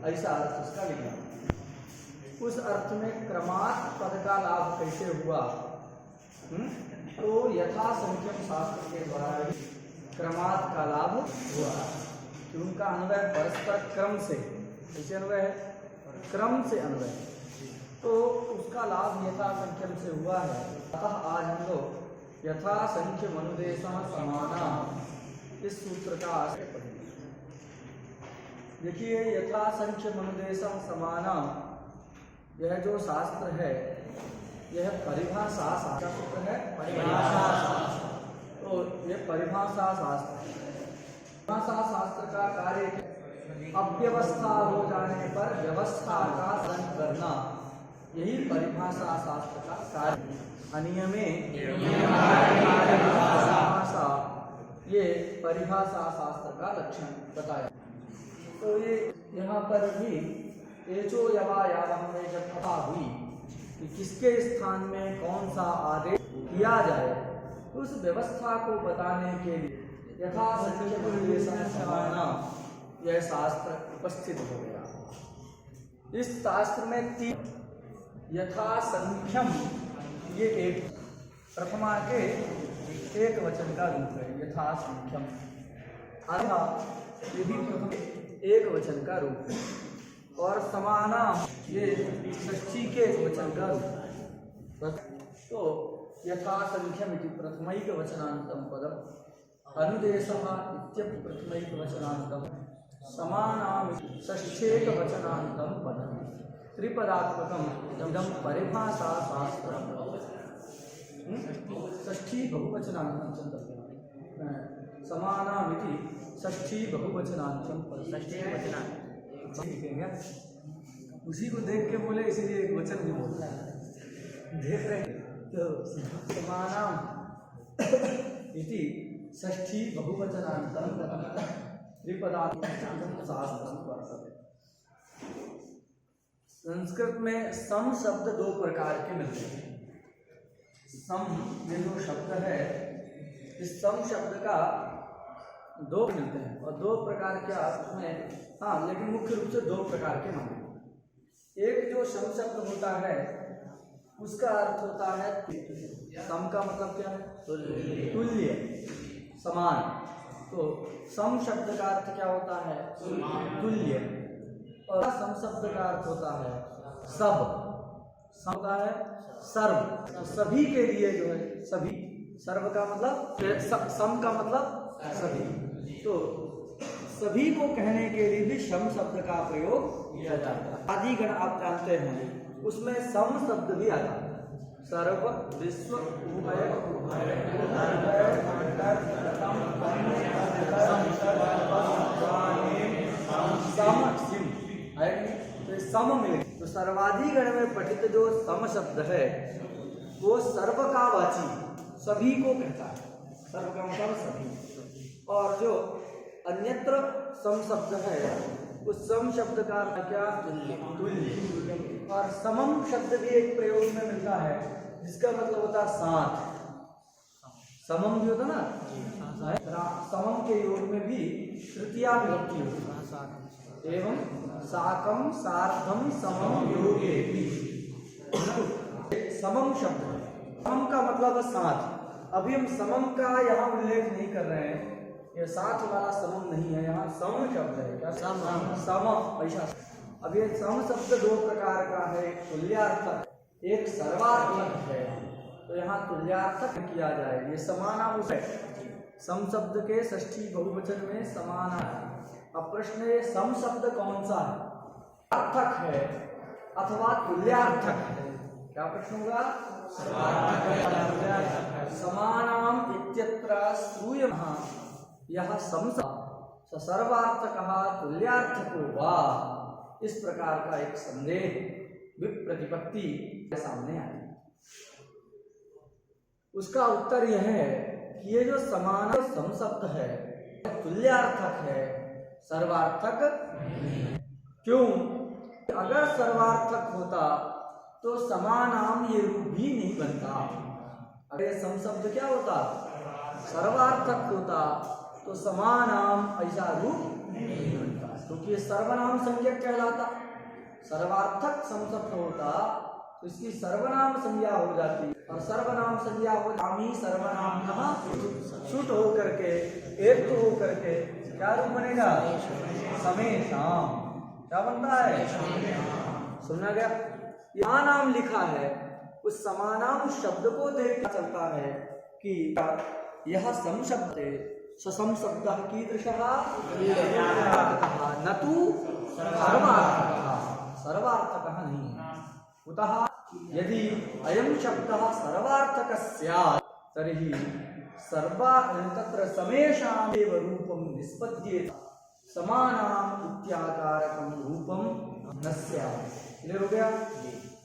ऐसा अर्थ उसका लिखा। उस अर्थ में क्रमात् पद का लाभ कैसे हुआ? तो यथा संख्यम शास्त्र के द्वारा क्रमात् का लाभ हुआ कि उनका अन्वय परस्पर क्रम से, कैसे अन्वय है? क्रम से अन्वय, तो उसका लाभ यथा संख्यम से हुआ है। अतः आज हम लोग यथा संख्य मनुदेशः समाना इस सूत्र का आशय पढ़ेंगे। देखिए, यथा संख्य मनुदेशः समाना, यह जो शास्त्र है यह परिभाषा शास्त्र है। परिभाषा, तो यह परिभाषा शास्त्र, परिभाषा शास्त्र का कार्य अव्यवस्था हो जाने पर व्यवस्था का संग करना, यही परिभाषा शास्त्र का कार्य। अनियमे परिभाषा, ये परिभाषा शास्त्र का लक्षण बताया। तो ये यहाँ पर भी एचो यवा यावह में जब कथा हुई कि किसके स्थान में कौन सा आदेश किया जाए, उस व्यवस्था को बताने के लिए यथा संख्य मनुदेशः समाना यह शास्त्र उपस्थित हो गया। इस शास्त्र में तीन यथा संख्यम, ये एक प्रथमा के एक वचन का रूप है। यथा संख्यम अथा, ये भी प्रथम एक वचन का रूप है। और समाना, ये षष्ठी के एक वचन का रूप है। तो यथा संख्यम इति प्रथमैक वचनांतम पदम, अनुदेशः इत्यपि प्रथमैक वचनांतम, समानाम षष्ठेक वचनांतम पदम, त्रिपदात्मकम इदं परिभाषा शास्त्रम। षष्ठी बहुवचनांतम चंद्र, समानाम इति षष्ठी बहुवचनांतम पदम। षष्ठी वचनांत उसी को देख के बोले, इसीलिए एक वचन भी बोलता है। देख रहे तो समानाम इति षष्ठी बहुवचनांतम त्रिपदात्मकं शास्त्रं वर्तते। संस्कृत में सम शब्द दो प्रकार के मिलते हैं। सम, ये जो शब्द है, इस सम शब्द का दो मिलते हैं और दो प्रकार के अर्थ में, हाँ, लेकिन मुख्य रूप से दो प्रकार के माने। एक जो सम शब्द होता है उसका अर्थ होता है सम का मतलब क्या है? तुल्य, समान। तो सम शब्द का अर्थ क्या होता है? तुल्य। और सम शब्द का अर्थ होता है सब, सम का है सर्व, सभी के लिए जो है, सभी। सर्व का मतलब, सम का मतलब सभी। तो सभी को कहने के लिए भी सम शब्द का प्रयोग किया जाता है। आदिगण आप जानते हैं, उसमें सम शब्द भी आता है। सर्व, विश्व, उभय, सम, सिम है। तो सम मिले, तो सर्वाधिगण में पठित जो सम शब्द है वो सर्व का वाची, सभी को कहता है। सर्व का मतलब सभी। और जो अन्यत्र सम शब्द है, उस सम शब्द का अर्थ क्या? तुल्य। और समम शब्द भी एक प्रयोग में मिलता है, जिसका मतलब होता है साथ। समम भी होता ना, समम के योग में भी तृतीया विभक्ति होती है। एवं साकम सार्धम समम योगे भी समम शब्द है। समम का मतलब साथ। अभी हम समम का यहाँ उल्लेख नहीं कर रहे हैं, ये साथ वाला समम नहीं है, यहाँ सम शब्द है। क्या? सम, ऐसा। अब ये सम शब्द दो प्रकार का है, एक तुल्यार्थक, एक सर्वार्थक है। तो यहाँ तुल्यार्थक किया जाए, ये समाना है। सम शब्द के षष्ठी बहुवचन में समाना है। अब प्रश्न है, सम शब्द कौन सा है? अर्थक है अथवा तुल्यार्थक है? क्या प्रश्न होगा? समानाम इत्यत्र श्रूयमाण यह समसा सर्वार्थकः तुल्यार्थको वा, इस प्रकार का एक संदेह विप्रतिपत्ति सामने आई। उसका उत्तर यह है कि ये जो समान सम शब्द है तुल्यार्थक है, सर्वार्थक क्यों? अगर सर्वार्थक होता तो समानाम ये रूप भी नहीं बनता। अगर सम शब्द क्या होता? सर्वार्थक होता तो समानाम ऐसा रूप नहीं बनता, क्योंकि ये सर्वनाम संज्ञक कहलाता। सर्वार्थक समशब्द होता तो इसकी सर्वनाम संज्ञा हो जाती, और सर्वनाम संज्ञा हो आमी सर्वनाम सुट हो करके एक हो करके क्या रूप बनेगा? समेशाम। क्या बनता है? सुना गया? यहाँ नाम लिखा है, उस समानाम शब्द को देख कर चलता है कि यह सम शब्द ससम शब्द कीदृशः न तु सर्वार्थकः नहीं है। कुतः? यदि अयं शब्दः सर्वार्थकः स्यात् तर्हि तत्र समेषाम् एव रूपं निष्पद्येत, समानाम् इत्याकारकं रूपं न स्यात्। क्लियर हो गया?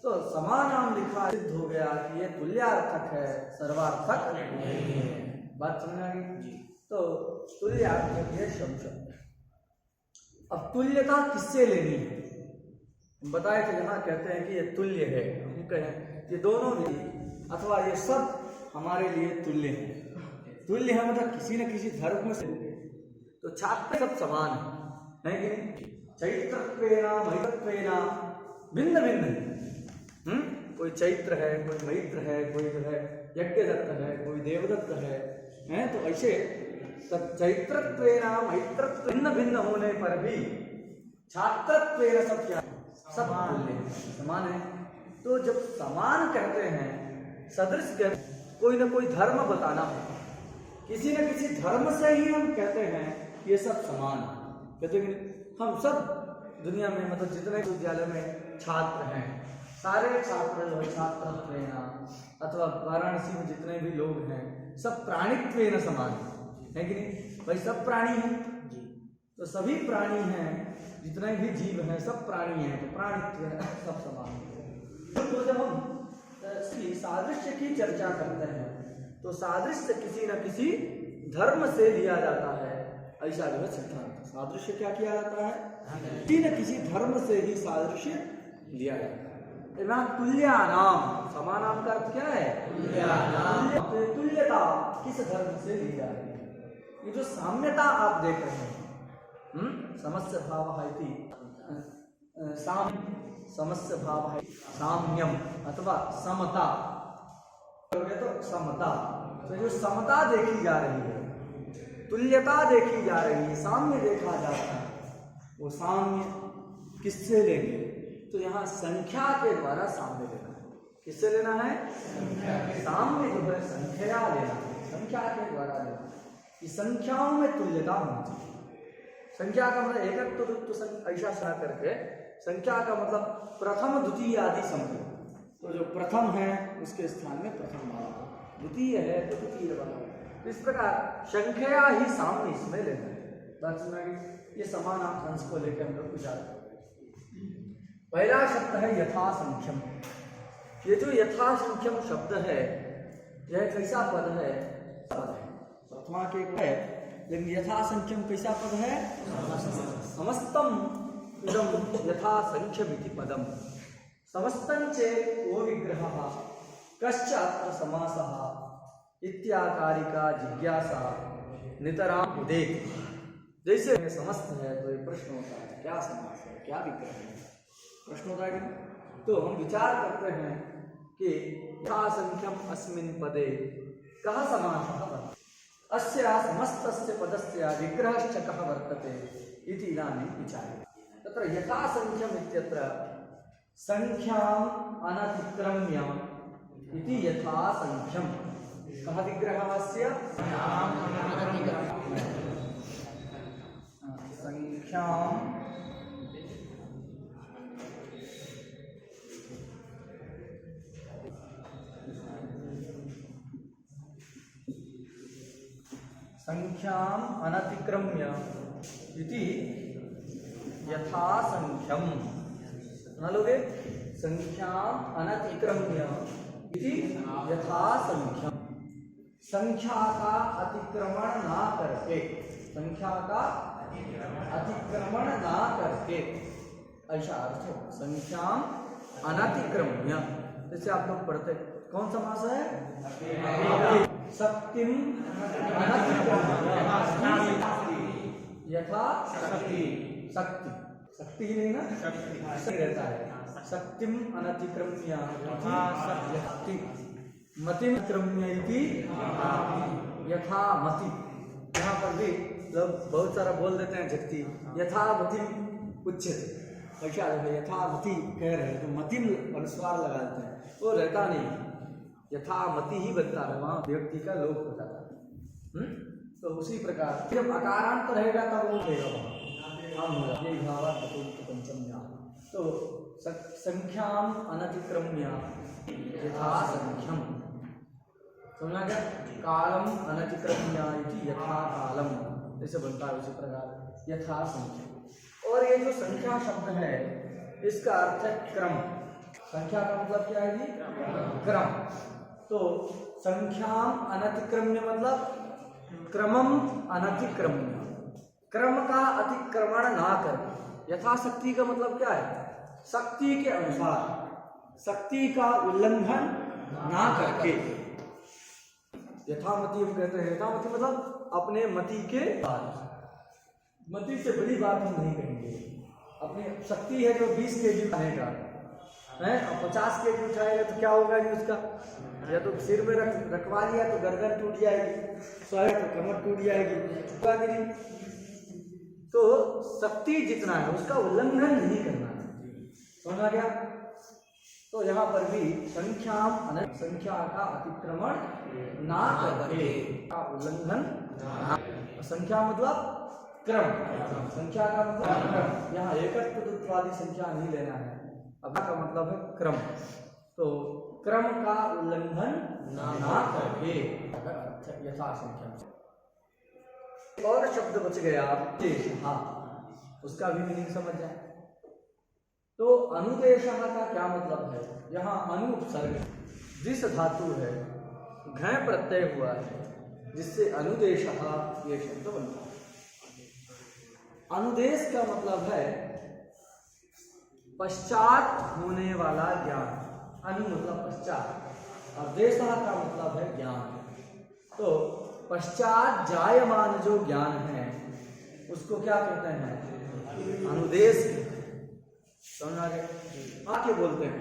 तो समानाम लिखा सिद्ध हो गया कि ये तुल्यार्थक है, सर्वार्थक नहीं है। बात समझ आ गई? तो तुल्यार्थक है शब्द। अब तुल्यता किससे लेनी है? बताए थे, यहाँ कहते हैं कि ये तुल्य है, हम कहें ये दोनों भी अथवा ये सब हमारे लिए तुल्य है। तुल्य है मतलब किसी न किसी धर्म में से, तो छात्र सब समान है कि नहीं? चैत्रत्वेना मैत्रत्वेना भिन्न भिन्न, कोई चैत्र है, कोई मैत्र है, कोई जो है यज्ञदत्त है, कोई देवदत्त है, तो ऐसे चैत्रत्वेना मैत्रत्व भिन्न भिन्न होने पर भी छात्रत्वेन सब क्या? सब समान है। तो जब समान कहते हैं, सदृश कहते, कोई ना कोई धर्म बताना है, किसी न किसी धर्म से ही हम कहते हैं ये सब समान है। कहते हैं हम सब दुनिया में मतलब जितने विद्यालय में छात्र हैं, सारे छात्र जो है छात्रत्वेन अथवा वाराणसी में जितने भी लोग हैं सब प्राणित्वेन समान है कि नहीं? भाई सब प्राणी हैं, तो सभी प्राणी हैं, जितने भी जीव हैं सब प्राणी हैं, तो प्राणित्वेन सब समान है। तो जब हम सादृश्य की चर्चा करते हैं तो सादृश्य किसी न किसी धर्म से लिया जाता है, ऐसा जो है सिद्धांत। सादृश्य क्या किया जाता है? किसी न किसी धर्म से ही सादृश्य लिया जाता है। तुल्यानाम, समानाम का अर्थ क्या है? तुल्यता किस धर्म से ली जा रही है? ये जो साम्यता आप देख रहे हैं, समस्य भाव है समस्य भाव है साम्यम अथवा समता, तो समता, तो जो समता देखी जा रही है, तुल्यता देखी जा रही है, साम्य देखा जाता है, वो साम्य किससे लेंगे? तो यहाँ संख्या के द्वारा साम्य लेना है। किससे लेना है? साम्य जो है संख्या लेना है, संख्या के द्वारा लेना है कि संख्याओं में तुल्यता होनी चाहिए। संख्या का मतलब एकत्व ऐसा सना करके, संख्या का मतलब प्रथम द्वितीय आदि संख्या, तो जो प्रथम है उसके स्थान में प्रथम वाला, द्वितीय है तो द्वितीय वाला। तो इस प्रकार संख्या ही साम्य इसमें लेना है। बात सुनाई? ये समानार्थ अंश को लेकर हम लोग विचार करें। पहला शब्द है यथासंख्यम। ये जो यथासंख्यम शब्द है, यह कैसा पद है? पद है प्रथमा के है, लेकिन यथासंख्यम कैसा पद है? समस्तम इदम यथासंख्यमिति पदम। समस्तम चेत् वो विग्रहः कश्च अत्र समासः इत्याकारिका जिज्ञासा नितराम उदेति। जैसे समस्त है तो ये प्रश्न होता है, क्या समास है, क्या विग्रह है, प्रश्न होता है। तो हम विचार करते हैं कि यथासंख्यम अस्मिन् पदे कः समासः वर्तते, अस्य समस्तस्य पदस्य विग्रहश्च कः वर्तते इति इदानीं विचार्यते। तत्र यथासंख्यम इत्यत्र संख्याम् अनतिक्रम्य इति यथासंख्यम। कः विग्रहः अस्य? संख्याम् संख्याम् अनतिक्रम्य इति यथासंख्यम। सुना लोगे? संख्याम् अनतिक्रम्य इति यथासंख्यम। संख्या का अतिक्रमण ना करके, संख्या का अतिक्रमण ना करके, ऐसा अर्थ हो। संख्याम् अनतिक्रम्य, जैसे आप लोग पढ़ते, कौन समास है? सत्यम अनतिक्रम्य। यथा शक्ति, शक्ति शक्ति ही नहीं ना, शक्ति रहता है। शक्तिम अनतिक्रम्य यथा शक्ति, मतिम क्रम्य यथा मति। यहाँ पर भी लोग बहुत सारा बोल देते हैं झटती, यथा मतिम उच्चते, ऐसा यथा मति कह रहे हैं तो मतिम अनुस्वार लगा देते हैं, वो रहता नहीं, यथा मति ही बनता है, वहाँ व्यक्ति का लोप हो जाता है। तो उसी प्रकार जब अकारांत रहेगा तब वो देगा वहाँ ये भावा पंचम्या। तो संख्याम अनतिक्रम्य यथा संख्यम, समझा क्या, कालम अनतिक्रम्य यथा कालम, ऐसे बनता है उसी प्रकार यथा संख्या। और ये जो संख्या शब्द है इसका अर्थ है क्रम। संख्या का मतलब क्या है जी, क्रम। तो संख्याम अनतिक्रम्य मतलब क्रमम अनतिक्रम्य, क्रम का अतिक्रमण ना कर। यथाशक्ति का मतलब क्या है, शक्ति के अनुसार, शक्ति का उल्लंघन ना करके। यथामति हम कहते हैं, यथामति मतलब अपने मति के बाद, मति से बड़ी बात हम नहीं कहेंगे। अपनी शक्ति है जो 20 kg उठाएगा है और 50 kg उठाएगा तो क्या होगा जी उसका, या तो सिर में रखवा लिया तो गर्दन टूट जाएगी, सोया तो कमर टूट जाएगी। तो शक्ति जितना है उसका उल्लंघन नहीं करना है, समझा गया। तो यहाँ पर भी संख्या का अतिक्रमण ना करके, का उल्लंघन, संख्या मतलब क्रम, संख्या का मतलब क्रम। यहाँ एकत्वादी संख्या नहीं लेना है, अब का मतलब है क्रम। तो क्रम का उल्लंघन ना करके यथा संख्या। और शब्द बच गया अनुदेशः, उसका भी मीनिंग समझ जाए। तो अनुदेशः का क्या मतलब है, यहाँ अनु उपसर्ग जिस धातु है घय प्रत्यय हुआ है जिससे अनुदेशः ये शब्द बनता है। अनुदेश का मतलब है पश्चात होने वाला ज्ञान, अनु मतलब पश्चात और देशः का मतलब है ज्ञान। तो पश्चात जायमान जो ज्ञान है उसको क्या कहते हैं, अनुदेश। समझा गया। आगे बोलते हैं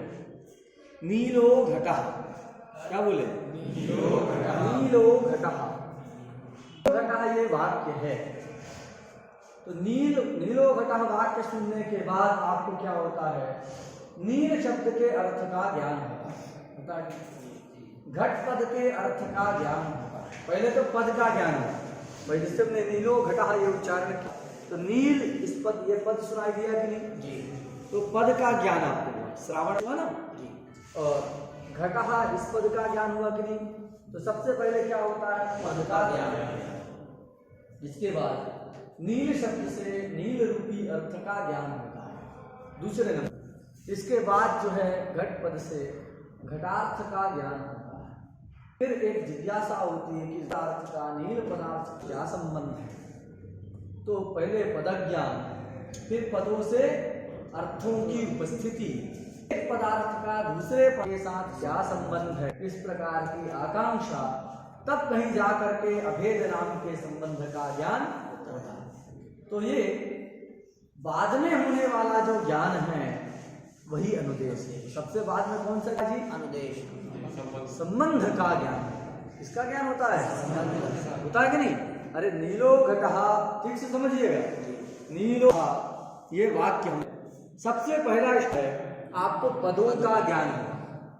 नीलो घटः, क्या बोले, नीलो घटः, घटः ये वाक्य है। तो नीलो घटः वाक्य सुनने के बाद आपको क्या होता है, नील शब्द के अर्थ का ज्ञान होता है, घट पद के अर्थ का ज्ञान होता है। पहले तो पद का ज्ञान है भाई, जिससे हमने नीलो घटः ये उच्चारण किया तो नील इस पद, ये पद सुनाई दिया कि नहीं जी, तो पद का ज्ञान आपको हुआ, श्रावण हुआ ना जी, और घटः इस पद का ज्ञान हुआ कि नहीं। तो सबसे पहले क्या होता है, पद का ज्ञान। इसके बाद नील शब्द से नील रूपी अर्थ का ज्ञान होता है दूसरे नंबर। इसके बाद जो है घट पद से घटार्थ का ज्ञान होता है। फिर एक जिज्ञासा होती है कि इस अर्थ का नील पदार्थ से क्या संबंध है। तो पहले पदज्ञान, फिर पदों से अर्थों की उपस्थिति, एक पदार्थ का दूसरे पद के साथ क्या संबंध है, इस प्रकार की आकांक्षा, तब कहीं जाकर के अभेद नाम के संबंध का ज्ञान होता है। तो ये बाद में होने वाला जो ज्ञान है वही अनुदेश है। सबसे बाद में कौन सा जी, अनुदेश, संबंध का ज्ञान। इसका ज्ञान होता है, होता है कि नहीं। अरे नीलो घटः, ठीक से समझिएगा, नीलो ये वाक्य हम सबसे पहला है, आपको पदों का ज्ञान है।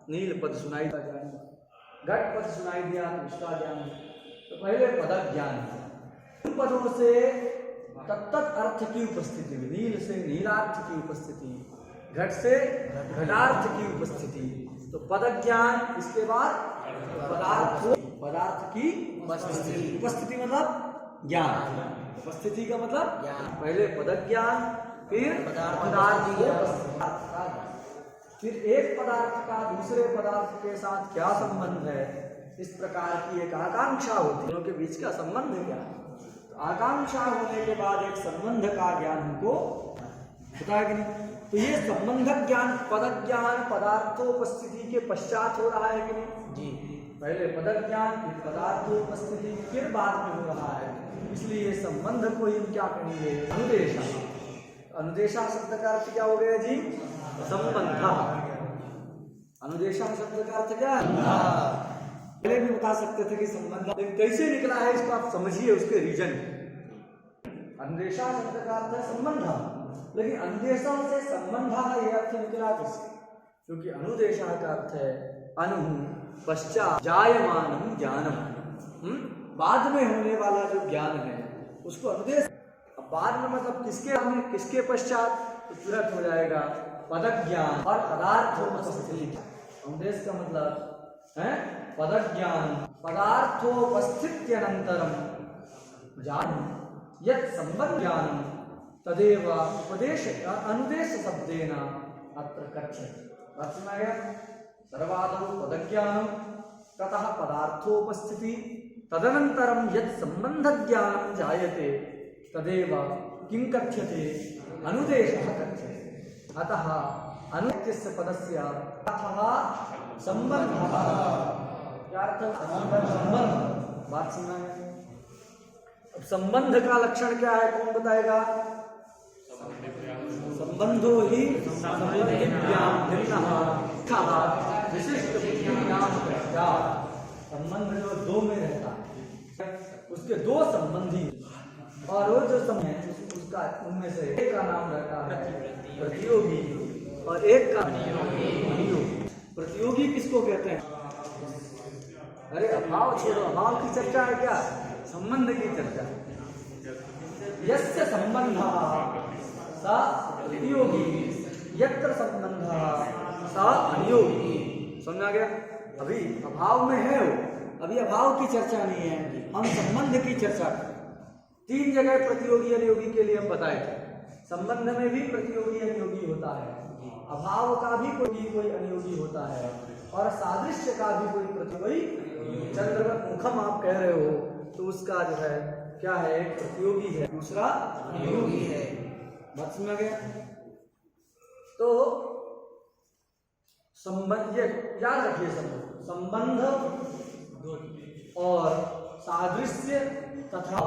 नील पद सुनाई का ज्ञान, घट पद सुनाई दिया तो उसका ज्ञान है। तो पहले पद ज्ञान है, पदों से तत्त अर्थ की उपस्थिति, नील से नीलार्थ की उपस्थिति, घट से घटार्थ की उपस्थिति। तो पद ज्ञान, इसके बाद पदार्थ की उपस्थिति। उपस्थिति मतलब ज्ञान, उपस्थिति का मतलब ज्ञान। पहले पद ज्ञान, फिर पदार्थ की उपस्थिति। फिर एक पदार्थ का दूसरे पदार्थ के साथ क्या संबंध है, इस प्रकार की एक आकांक्षा होती है। दोनों के बीच का संबंध क्या है। आकांक्षा होने के बाद एक संबंध का ज्ञान हमको होता है कि नहीं। तो ये संबंधक ज्ञान, पद ज्ञान पदार्थोपस्थिति के पश्चात हो रहा है कि नहीं जी। पहले पदक ज्ञान फिर पदार्थ उपस्थिति फिर बाद में हो रहा है, इसलिए संबंध को हम क्या कहेंगे? अनुदेशा। अनुदेशा शब्द का अर्थ क्या हो गया जी? संबंध। अनुदेशा शब्द का अर्थ क्या है? पहले भी बता सकते थे कि संबंध, लेकिन कैसे निकला है इसको आप समझिए, उसके रीजन। अनुदेशा शब्द का अर्थ है संबंध, लेकिन अनुदेशा से संबंध यह अर्थ निकला किससे? क्योंकि अनुदेशा का अर्थ है अनु पश्चात जायमानम ज्ञानम, बाद में होने वाला जो ज्ञान है उसको अनुदेश। अब बाद में मतलब किसके पश्चात? तो तुरंत हो जाएगा पदक ज्ञान और पदार्थ उपस्थिति। अनुदेश का मतलब है पदक ज्ञान पदार्थोपस्थित्यनंतरम ज्ञानम यत् संबंध ज्ञानम तदेव उपदेश अनुदेश शब्देन अत्र कथ्यते। बात सुना गया? सर्वादौ पदज्ञानम ततः पदार्थोपस्थिति तदनंतरम यत् संबंध ज्ञानम जायते तदेव किं कथ्यते? अनुदेशः कथ्यते। अतः अनुदेशस्य पदस्य अर्थः संबंधः। क्या अर्थ? संबंध। बात सुना है? अब संबंध का लक्षण क्या है, कौन बताएगा? संबंधो ही विशिष्ट संबंध जो दो में रहता है, उसके दो संबंधी, और वो जो संबंध है उसका उनमें से एक का नाम रहता है प्रतियोगी और एक का अनियोगी। प्रतियोगी किसको कहते हैं? अरे अभाव छोड़ो, अभाव की चर्चा है क्या? संबंध की चर्चा। यस्य संबंधः सा प्रतियोगी यत्र संबंधः सा अनियोगी। समझा गया? अभी अभाव में है वो, अभी अभाव की चर्चा नहीं है, हम संबंध की चर्चा करें। 3 जगह प्रतियोगी अनियोगी के लिए हम बताए थे। संबंध में भी प्रतियोगी अनियोगी होता है, अभाव का भी कोई अनियोगी होता है, और सादृश्य का भी कोई प्रतियोगी। चंद्रवत मुखम आप कह रहे हो तो उसका जो है क्या है? एक प्रतियोगी है, दूसरा अनियोगी है। बात समझ गया? तो संबंध ये याद रखिए, संबंध और सादृश्य तथा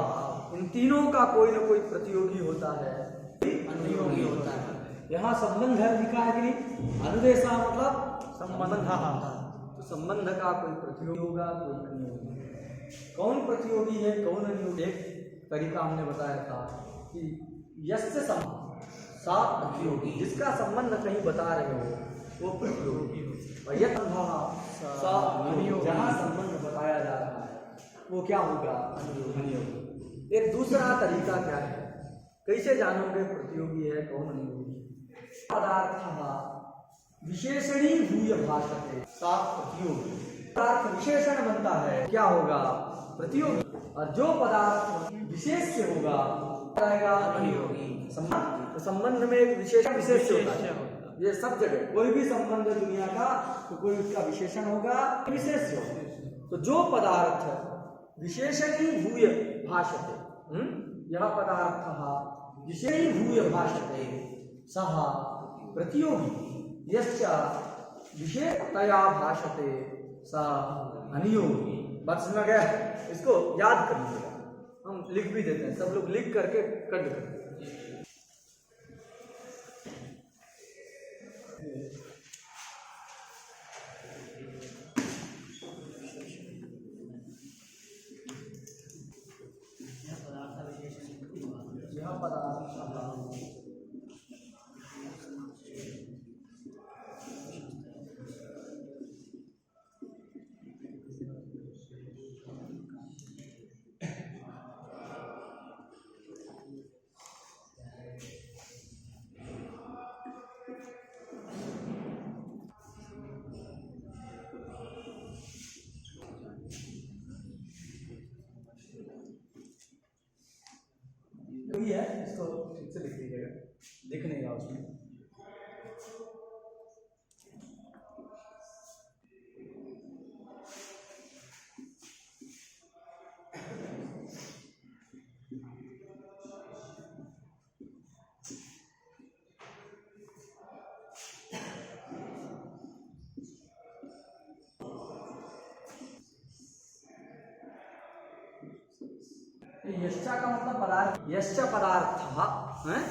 इन तीनों का कोई ना कोई प्रतियोगी होता है, अनियोगी होता है। यहाँ संबंध है लिखा है कि नहीं? अनुदेशा मतलब संबंध, तो संबंध का कोई प्रतियोगी होगा, कोई अनियोगी। कौन प्रतियोगी है, कौन अनियोगी? एक तरीका हमने बताया था कि यस्य संबंध सा प्रतियोगी, जिसका संबंध कहीं बता रहे हो वो प्रतियोगी, और यत् सा अनियोगी, जहाँ संबंध बताया जा रहा है वो क्या होगा? अनियोगी। एक दूसरा तरीका क्या है, कैसे जानोगे प्रतियोगी है कौन अनियोगी? पदार्थः विशेषणी भूय भाषते सा प्रतियोगी। पदार्थ विशेषण बनता है, क्या होगा? प्रतियोगी। और जो पदार्थ विशेष से होगा जाएगा अनियोगी। संबंध में एक विशेषण विशेष होता है, ये सब जगह कोई भी संबंध है दुनिया का तो कोई उसका विशेषण होगा, विशेष होगा। तो जो पदार्थ विशेषणी भूय भाषते, यह पदार्थ विशेषणी भूय भाषते सः प्रतियोगी, यस्य विशेषतया भाषते सा अनियोगी। बात समझ गया? इसको याद कर लीजिएगा, हम लिख भी देते हैं, सब लोग लिख करके कंड करते हैं। यह पदार्थ है, इसको ठीक से लिख लीजिएगा, दिख नहीं रहा उसमें। यश्च का मतलब पदार्थ, यश्च पदार्थः हैं,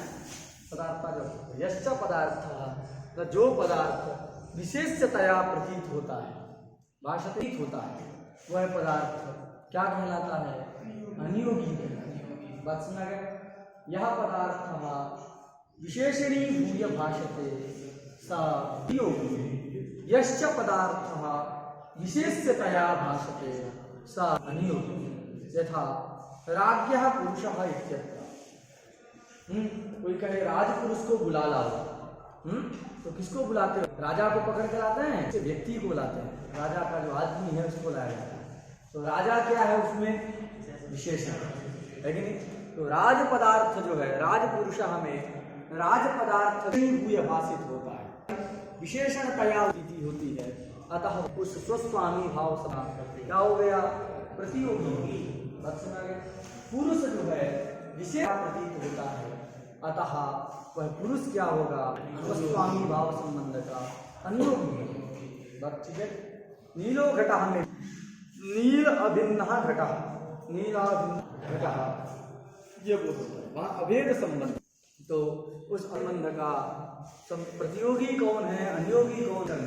पदार्थ का जो यश्च पदार्थः, जो पदार्थ विशेषतया प्रतीत होता है, भाषातीत होता है, वह पदार्थ क्या कहलाता है? अनियोगी कहलाता है। बात सुना गया? यह पदार्थ विशेषणी भूय भाषते सा अनियोगी, यश्च पदार्थः विशेषतया भाषते सा अनियोगी। यथा राज्ञः पुरुषः इत्यत्र। कोई कहे राजपुरुष को बुला लाओ, तो किसको बुलाते हो? राजा को पकड़ कर लाते हैं, किसी व्यक्ति को बुलाते हैं, राजा का जो आदमी है उसको लाया जाता है। तो राजा क्या है? उसमें विशेषण है कि नहीं? तो राज पदार्थ जो है, राजपुरुष हमें राज पदार्थ भूय भाषित होता है, विशेषणतया होती है। अतः उस स्वस्वामी भाव सदा क्या हो गया? प्रतियोगी। बात सुना गया? पुरुष जो है विशेष प्रतीत होता है, अतः वह पुरुष क्या होगा? स्वस्वामी भाव संबंध का अनियोगी। बात ठीक है? नीलो घटः में नील अभिन्न घटः, नीलाभिन्न घटः, ये वो वहाँ अभेद संबंध। तो उस संबंध का प्रतियोगी कौन है, अनियोगी कौन है?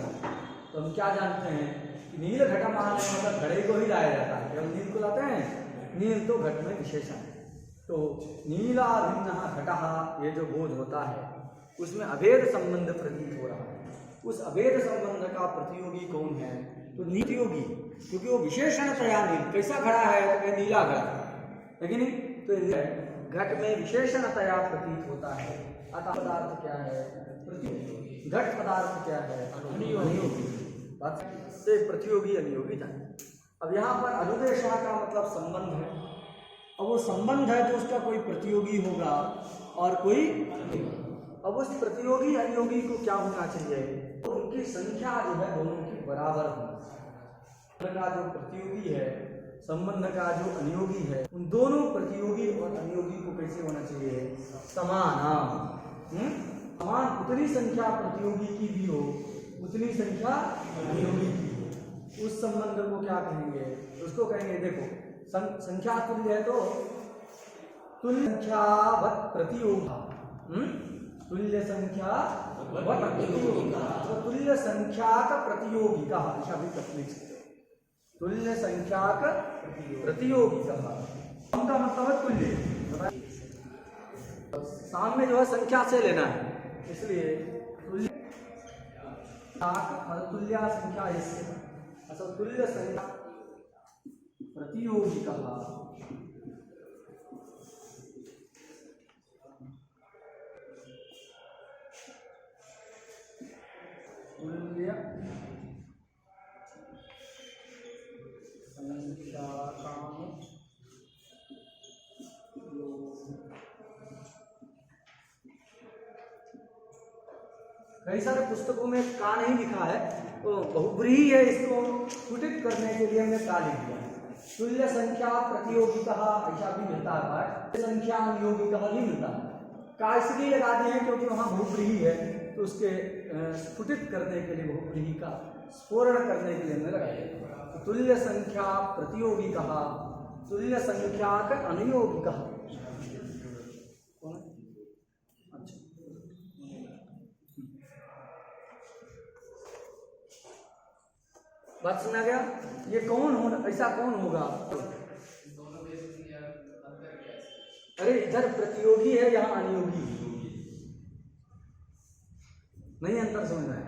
तो हम क्या जानते हैं कि नील घट माने मतलब घड़े को ही लाया जाता है। जब नील को लाते हैं, नील तो घट में विशेषण है। तो नीला भिन्न घटः, ये जो बोध होता है उसमें अभेद संबंध प्रतीत हो रहा है। उस अभेद संबंध का प्रतियोगी कौन है? तो नीतियोगी, क्योंकि वो विशेषणतया नील। कैसा घड़ा है? तो नीला घड़ा है कि नहीं? तो घट में विशेषणतया प्रतीत होता है। अतः पदार्थ क्या है? प्रतियोगी। घट पदार्थ क्या है? अनियोगी। बात से प्रतियोगी अनियोगी जाने। अब यहाँ पर अनुदेशा का मतलब संबंध है। अब वो संबंध है तो उसका कोई प्रतियोगी होगा और कोई। अब उस प्रतियोगी अनियोगी को क्या होना चाहिए? तो उनकी संख्या जो है दोनों की बराबर होनी चाहिए। का जो प्रतियोगी है, संबंध का जो अनियोगी है, उन दोनों प्रतियोगी और अनियोगी को कैसे होना चाहिए? समान। समान उतनी संख्या प्रतियोगी की भी हो, उतनी संख्या अनियोगी की हो। उस संबंध को क्या कहेंगे? उसको कहेंगे, देखो संख्या तुल्य है तो तुल्य संख्यावत् प्रतियोगिता, तुल्य संख्या वत् प्रतियोगिता, तो तुल्य संख्याक प्रतियोगिता, ऐसा भी लिख सकते हैं। तुल्य संख्याक प्रतियोगिता का मतलब है तुल्य, सामने जो है संख्या से लेना है, इसलिए तुल्य तुल्य संख्या इससे असल तुल्य संख्या प्रतियोगी कहा। तुल्य संख्या कई सारे पुस्तकों में का नहीं लिखा है, तो बहुब्रीहि है, इसको स्फुटित करने के लिए हमने का लिख दिया। तुल्य संख्या प्रतियोगिता ऐसा भी मिलता है पाठ, संख्या अनियोगिता भी मिलता है। का इसलिए लगा दिए हैं क्योंकि वहाँ बहुब्रीहि है, तो उसके स्फुटित करने के लिए बहुब्रीहि का स्फोरण करने के लिए हमने लगाया। तो तुल्य संख्या प्रतियोगी कहा, तुल्य संख्या का अनियोगी कहा। बात सुना गया? ये कौन हो, ऐसा कौन होगा? अरे इधर प्रतियोगी है, यहाँ अनियोगी नहीं, अंतर समझ रहे हैं?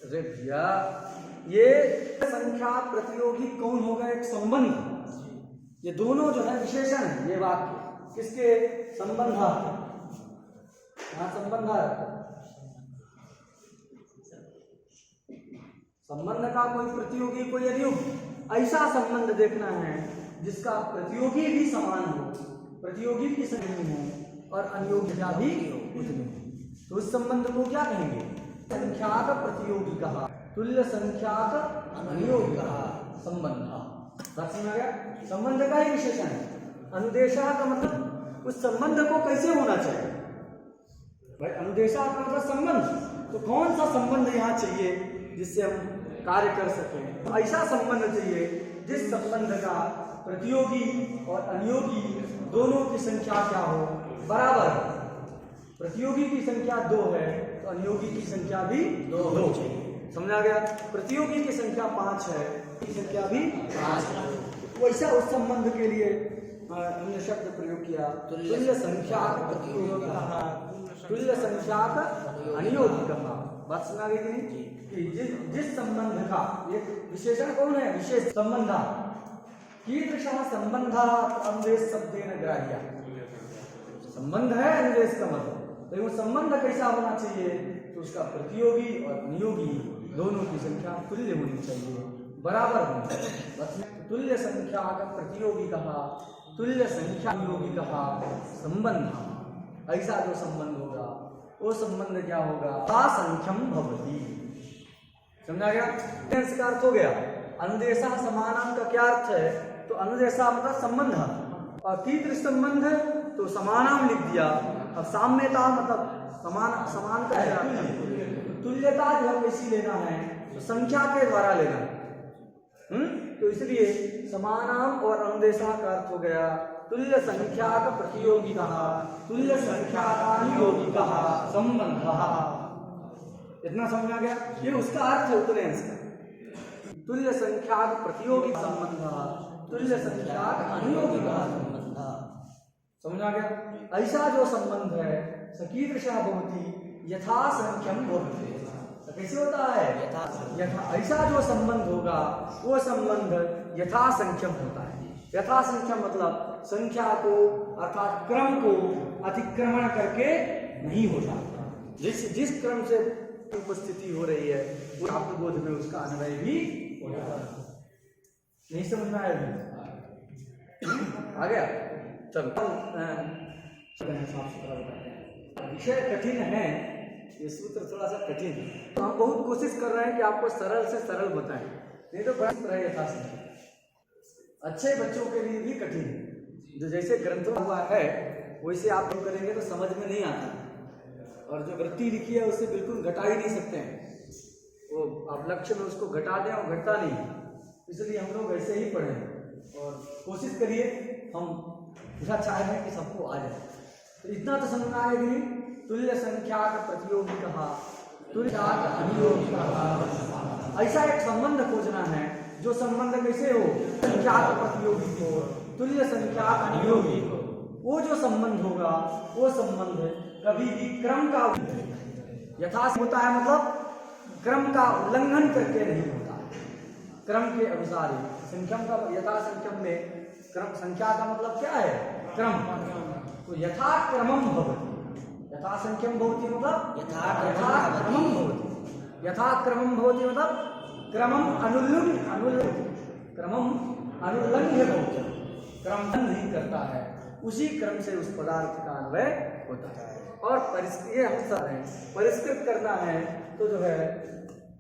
अरे भैया ये संख्या प्रतियोगी कौन होगा? एक संबंध, ये दोनों जो है विशेषण है। ये वाक्य किसके? संबंध, यहाँ संबंध है। संबंध का कोई प्रतियोगी कोई अनियोगी, ऐसा संबंध देखना है जिसका प्रतियोगी भी समान हो, प्रतियोगी की संख्या हो और अनियोगिता भी उतनी हो। तो उस संबंध को क्या कहेंगे? संख्याक प्रतियोगी कहा, तुल्य संख्याक अनियोगी कहा संबंध। समझ गया? संबंध का ही विशेषण है। अनुदेशा का मतलब उस संबंध को कैसे होना चाहिए भाई? अनुदेशा का मतलब संबंध, तो कौन सा संबंध यहाँ चाहिए जिससे हम कार्य कर सकें? ऐसा संबंध चाहिए जिस संबंध का प्रतियोगी और अनुयोगी दोनों की संख्या क्या हो बराबर। प्रतियोगी की संख्या 2 है तो अनुयोगी की संख्या भी 2 समझा गया। प्रतियोगी की संख्या 5 है, की संख्या भी 5 है। वैसा उस संबंध के लिए हमने शब्द प्रयोग किया तुल्य संख्याक प्रतियोगी कहा, तुल्य संख्याक अनुयोगी कहा। बात सुना गई कि नहीं कि जिस संबंध का एक विशेषण कौन है, विशेष संबंध कीदृशः संबंधः अनुदेश शब्देन ग्राह्य। संबंध है अनुदेश का मतलब, लेकिन वो संबंध कैसा होना चाहिए तो उसका प्रतियोगी और अनुयोगी दोनों की संख्या तुल्य होनी चाहिए, बराबर होनी चाहिए। तुल्य संख्या का प्रतियोगी कहा, तुल्य संख्या अनुयोगी कहा। संबंध ऐसा जो संबंध होगा वो संबंध क्या होगा, असंख्यम भवति। समझा गया। टेंस का अर्थ हो गया। अनुदेशा समानाम का क्या अर्थ है, तो अनुदेशा मतलब संबंध, और कीदृश संबंध तो समानाम लिख दिया। अब साम्यता मतलब समान का है। तुल्यता जो है कैसी लेना है तो संख्या के द्वारा लेना है। तो इसलिए समानाम और अनुदेशा का अर्थ हो गया तुल्य संख्या का प्रतियोगी कहा, तुल्य संख्या का अनुयोगी कहा, संबंध। इतना समझा गया। ये उसका अर्थ है उत्तरे अंश का। तुल्य संख्या का प्रतियोगी संबंध, तुल्य संख्या का अनुयोगी कहा संबंध। समझा गया। ऐसा जो संबंध है सकीदृशः भवति यथा संख्यम भवति। कैसे होता है, यथा ऐसा जो संबंध होगा वो संबंध यथा संख्यम होता है। यथा संख्यम मतलब संख्या को अर्थात क्रम को अतिक्रमण करके नहीं होता। जिस क्रम से उपस्थिति हो रही है वो प्राप्त बोध में उसका अन्वय भी होता है। नहीं समझ में आया आ गया। चलो साफ सुथरा बताते हैं। विषय कठिन है, ये सूत्र थोड़ा सा कठिन है, तो हम बहुत कोशिश कर रहे हैं कि आपको सरल से सरल बताएं, नहीं तो बड़ा तरह यथासंख्य अच्छे बच्चों के लिए भी कठिन है। जो जैसे ग्रंथों हुआ है वैसे आप लोग करेंगे तो समझ में नहीं आता, और जो वृत्ति लिखी है उससे बिल्कुल घटा ही नहीं सकते हैं। वो आप लक्ष्य में उसको घटा दें और घटता नहीं, इसलिए हम लोग ऐसे ही पढ़ें और कोशिश करिए। हम पूरा चाह रहे हैं कि सबको आ जाए। तो इतना तो समझना है कि तुल्य संख्या का प्रतियोगी कहा, तुल्य अनुयोगी कहा। ऐसा एक संबंध खोजना है जो संबंध कैसे हो, संख्या का प्रतियोगी हो, तुल्य संख्या अनुयोगी हो। वो जो संबंध होगा वो संबंध कभी भी क्रम का यथा होता है, मतलब क्रम का उल्लंघन करके नहीं होता, क्रम के अनुसार ही। संख्यम का यथा संख्यम में क्रम, संख्या का मतलब क्या है, क्रम। तो यथा क्रमम भवति, यथा संख्यम भवति मतलब यथा क्रमम भवति। यथा क्रमम भवति मतलब क्रमम क्रमम अनुल्लंघ्य भवति, क्रम नहीं करता है, उसी क्रम से उस पदार्थ का अन्वय होता है। और परिष्कृत करना है तो जो है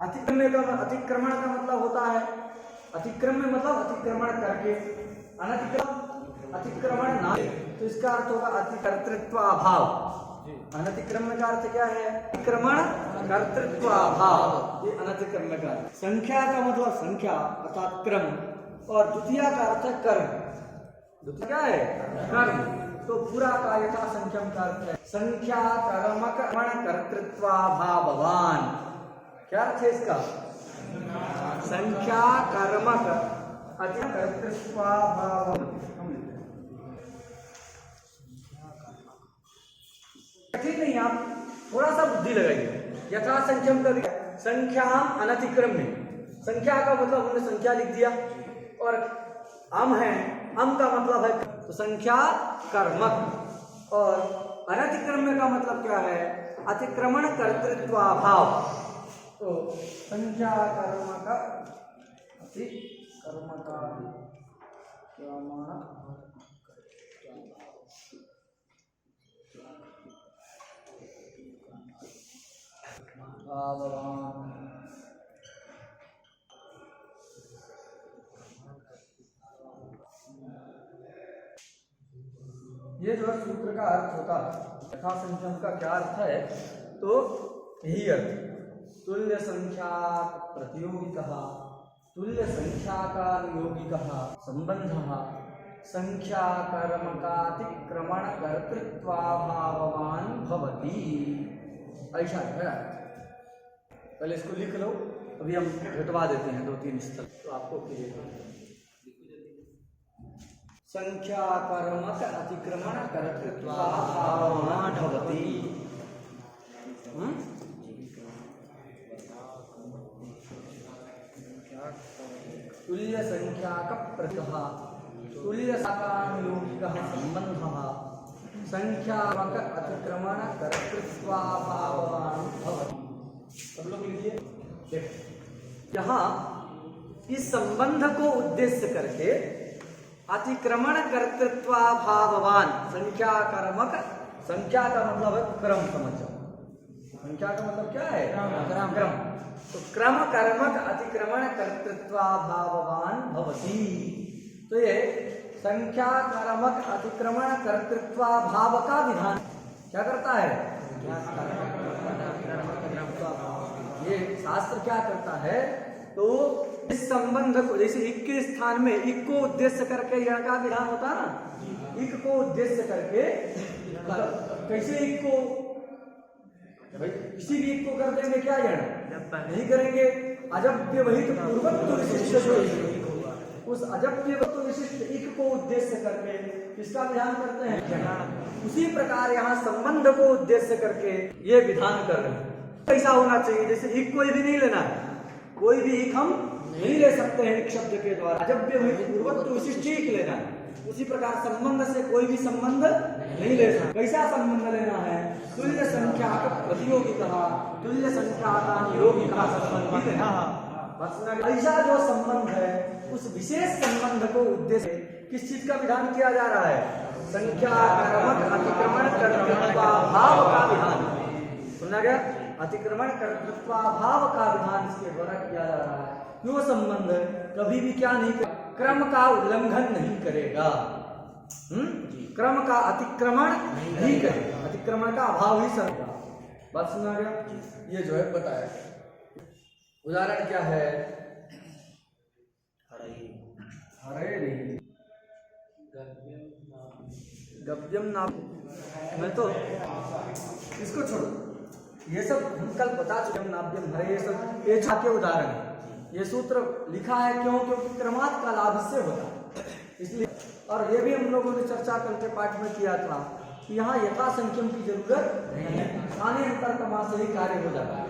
अतिक्रमण का मतलब होता है, अतिक्रम्य मतलब अतिक्रमण करके, अतिक्रमण ना, तो इसका अर्थ होगा अतिकर्तृत्वाभाव। अनतिक्रम्य का अर्थ क्या है, अतिक्रमण कर्तृत्वाभाव, ये अनतिक्रम्य का। संख्या का मतलब संख्या अर्थात क्रम, और द्वितीय का अर्थ है कर्म। द्वितीय क्या है, कर्म। तो पूरा का यथा संख्यम का अर्थ है संख्या कर्मक कर्तृत्वाभावान। क्या अर्थ है इसका, संख्या कर्मक कर्तृत्वाभाव। ठीक नहीं, आप थोड़ा सा बुद्धि लगाइए। यथा संख्यम का संख्या अनतिक्रम्य, संख्या का मतलब हमने संख्या लिख दिया, और अम है, अम का मतलब है तो संख्या कर्मक, और अनतिक्रम्य का मतलब क्या है, अतिक्रमण कर्तृत्वाभाव। तो संख्या कर्मक अतिक्रमक ये जो सूत्र का अर्थ होता है, यथा संख्यम का क्या अर्थ है, तो यही अर्थ, तुल्य संख्या प्रतियोगी कहा, तुल्य संख्याकार्यौगिकः संबंधः संख्याकर्मकातिक्रमण कर्तृत्वाभावान् भवति। ऐसा है। पहले इसको लिख लो, अभी हम घटवा देते हैं 2-3 स्थल तो आपको क्लियर हो जाएगा। संख्याकर्मक अतिक्रमण कर्तृत्वाभावान् भवति। तुल्य संख्याक प्रतिः तुल्य साकानुयोगिकः संबंधः संख्याकर्मक अतिक्रमण कर्तृत्वाभावान् भवति। सब लोग लिखिए। यहाँ इस संबंध को उद्देश्य करके अतिक्रमण कर्तृत्वाभावान संख्याकर्मक, संख्या का मतलब है क्रम, समझो संख्या का मतलब क्या है? क्रम। तो क्रम कर्मक अतिक्रमण कर्तृत्वाभावान भवति। तो ये संख्या कर्मक अतिक्रमण कर्तृत्वाभाव का विधान क्या करता है? ये शास्त्र क्या करता है? तो इस संबंध को, जैसे इक के स्थान में इक को उद्देश्य करके यण का विधान होता है ना, इक को उद्देश्य करके कैसे इक को, किसी भी इक को कर देंगे क्या यण? नहीं करेंगे। अजब्य वही तो पूर्वत्व विशिष्ट, उस अजब्य वस्तु विशिष्ट इक को उद्देश्य करके किसका विधान करते हैं? उसी प्रकार यहाँ संबंध को उद्देश्य करके ये विधान कर रहे हैं। ऐसा होना चाहिए जैसे इक कोई भी नहीं लेना है, कोई भी इक हम नहीं ले सकते हैं इक शब्द के द्वारा। जब भी हमें पूर्वत्व विशिष्ट इक लेना है, उसी प्रकार संबंध से कोई भी संबंध नहीं ले सकते। कैसा संबंध लेना है? तुल्य संख्या का प्रतियोगी कहा, तुल्य संख्या का नियोगी कहा संबंध लेना। ऐसा जो संबंध है उस विशेष संबंध को उद्देश्य किस चीज का विधान किया जा रहा है? संख्या कर्मक अतिक्रमण कर्तृत्वाभाव का विधान। सुना गया? अतिक्रमण कर्तृत्वाभाव का विधान इसके द्वारा किया जा रहा है। जो संबंध कभी भी क्या नहीं करेगा? क्रम का उल्लंघन नहीं करेगा, क्रम का अतिक्रमण नहीं करेगा, अतिक्रमण का अभाव ही सरेगा। बात सुना गया? ये जो है बताया। उदाहरण क्या है? हरे नहीं गव्यम नाम, मैं तो इसको छोड़ो, ये सब हम कल बता चुके हैं। नाभ्यम हरे, ये सब ये के उदाहरण है। ये सूत्र लिखा है क्यों? क्योंकि क्रमात् का लाभ इससे होता है, इसलिए। और ये भी हम लोगों ने चर्चा कल के पाठ में किया था कि यहाँ यथा संख्यम की जरूरत नहीं है, स्थानीय अंतर कमा से ही कार्य हो जाता है।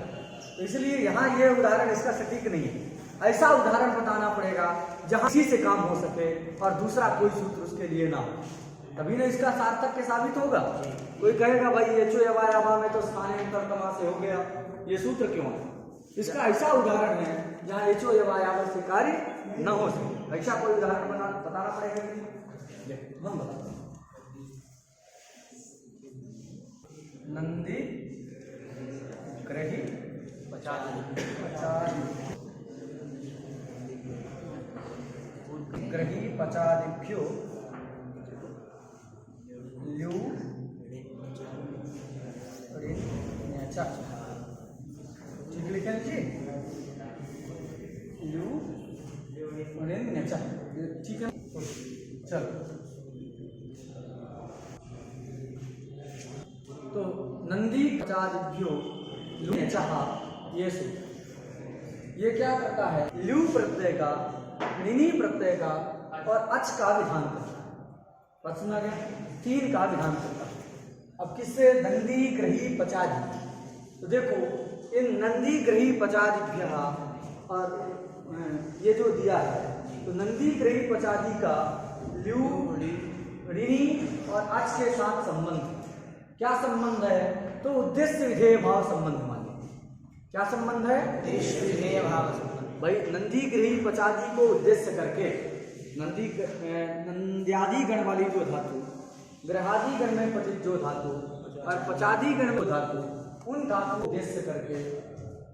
तो इसलिए यहाँ ये उदाहरण इसका सटीक नहीं है। ऐसा उदाहरण बताना पड़ेगा जहाँ इसी से काम हो सके और दूसरा कोई सूत्र उसके लिए ना हो, तभी ना इसका सार्थक के साबित होगा। कोई कहेगा भाई ये चो यवा में तो स्थानीय अंतर कमा से हो गया, ये सूत्र क्यों है? इसका ऐसा उदाहरण है जहाँ एचो यवा से कार्य न हो सके। ऐसा कोई उदाहरण बताना पड़ेगा। हम बताते हैं। नंदी ग्रही ग्रही पचादिभ्यो ल्यू अच्छा ठीक लिखे जी, ल्यू अच्छा ठीक है। चलो तो नंदी पचादिभ्यो लू ये सूत्र ये क्या करता है? ल्यू प्रत्यय का, ऋणी प्रत्यय का और अच का विधान करता है। बात सुना गया? 3 का विधान करता है। अब किससे? नंदी ग्रही पचादि। तो देखो इन नंदी ग्रही पचादिभ्य और ये जो दिया है, तो नंदी ग्रही पचादि का ल्यू ऋणी और अच के साथ संबंध क्या संबंध है? तो उद्देश्य विधेय भाव संबंध मानिए। क्या संबंध है? उद्देश्य विधेय भाव संबंध। भाई नंदी ग्रही पचादि को उद्देश्य करके नंद्यादि गण वाली जो धातु, ग्रहादि गण में पठित जो धातु और पचादि गण में धातु, उन धातु को उद्देश्य करके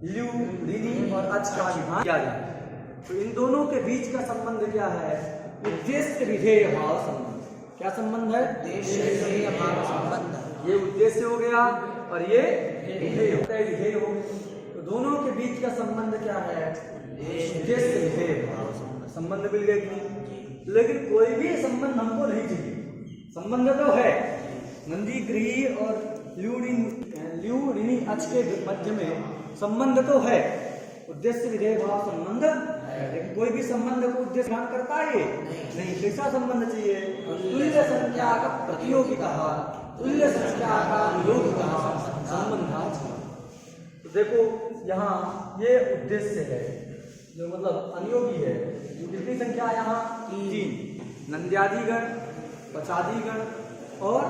ल्यू ऋणी और अच का विधान किया जाए। तो इन दोनों के बीच का संबंध क्या है? उद्देश्य विधेय भाव संबंध। क्या संबंध है? उद्देश्य विधेय भाव संबंध। ये उद्देश्य हो गया और ये विधेय हो गया। तो तो दोनों के बीच का संबंध क्या है? उद्देश्य विधेय भाव संबंध मिल गया कि नहीं? लेकिन कोई भी संबंध हमको नहीं चाहिए। संबंध तो है, नंदी गृही और ल्यूरिनी अच के मध्य में संबंध तो है, उद्देश्य विधेय भाव संबंध है, लेकिन कोई भी संबंध को उद्देश्य ध्यान करता है नहीं। कैसा संबंध चाहिए? तुल्य संख्या का प्रतियोगी कहा, तुल्य संख्या का नियोगी कहा संबंध। तो देखो यहाँ ये उद्देश्य है जो मतलब अनियोगी है, जो कितनी संख्या यहाँ? 3, नंद्यादिगण, पचादिगण और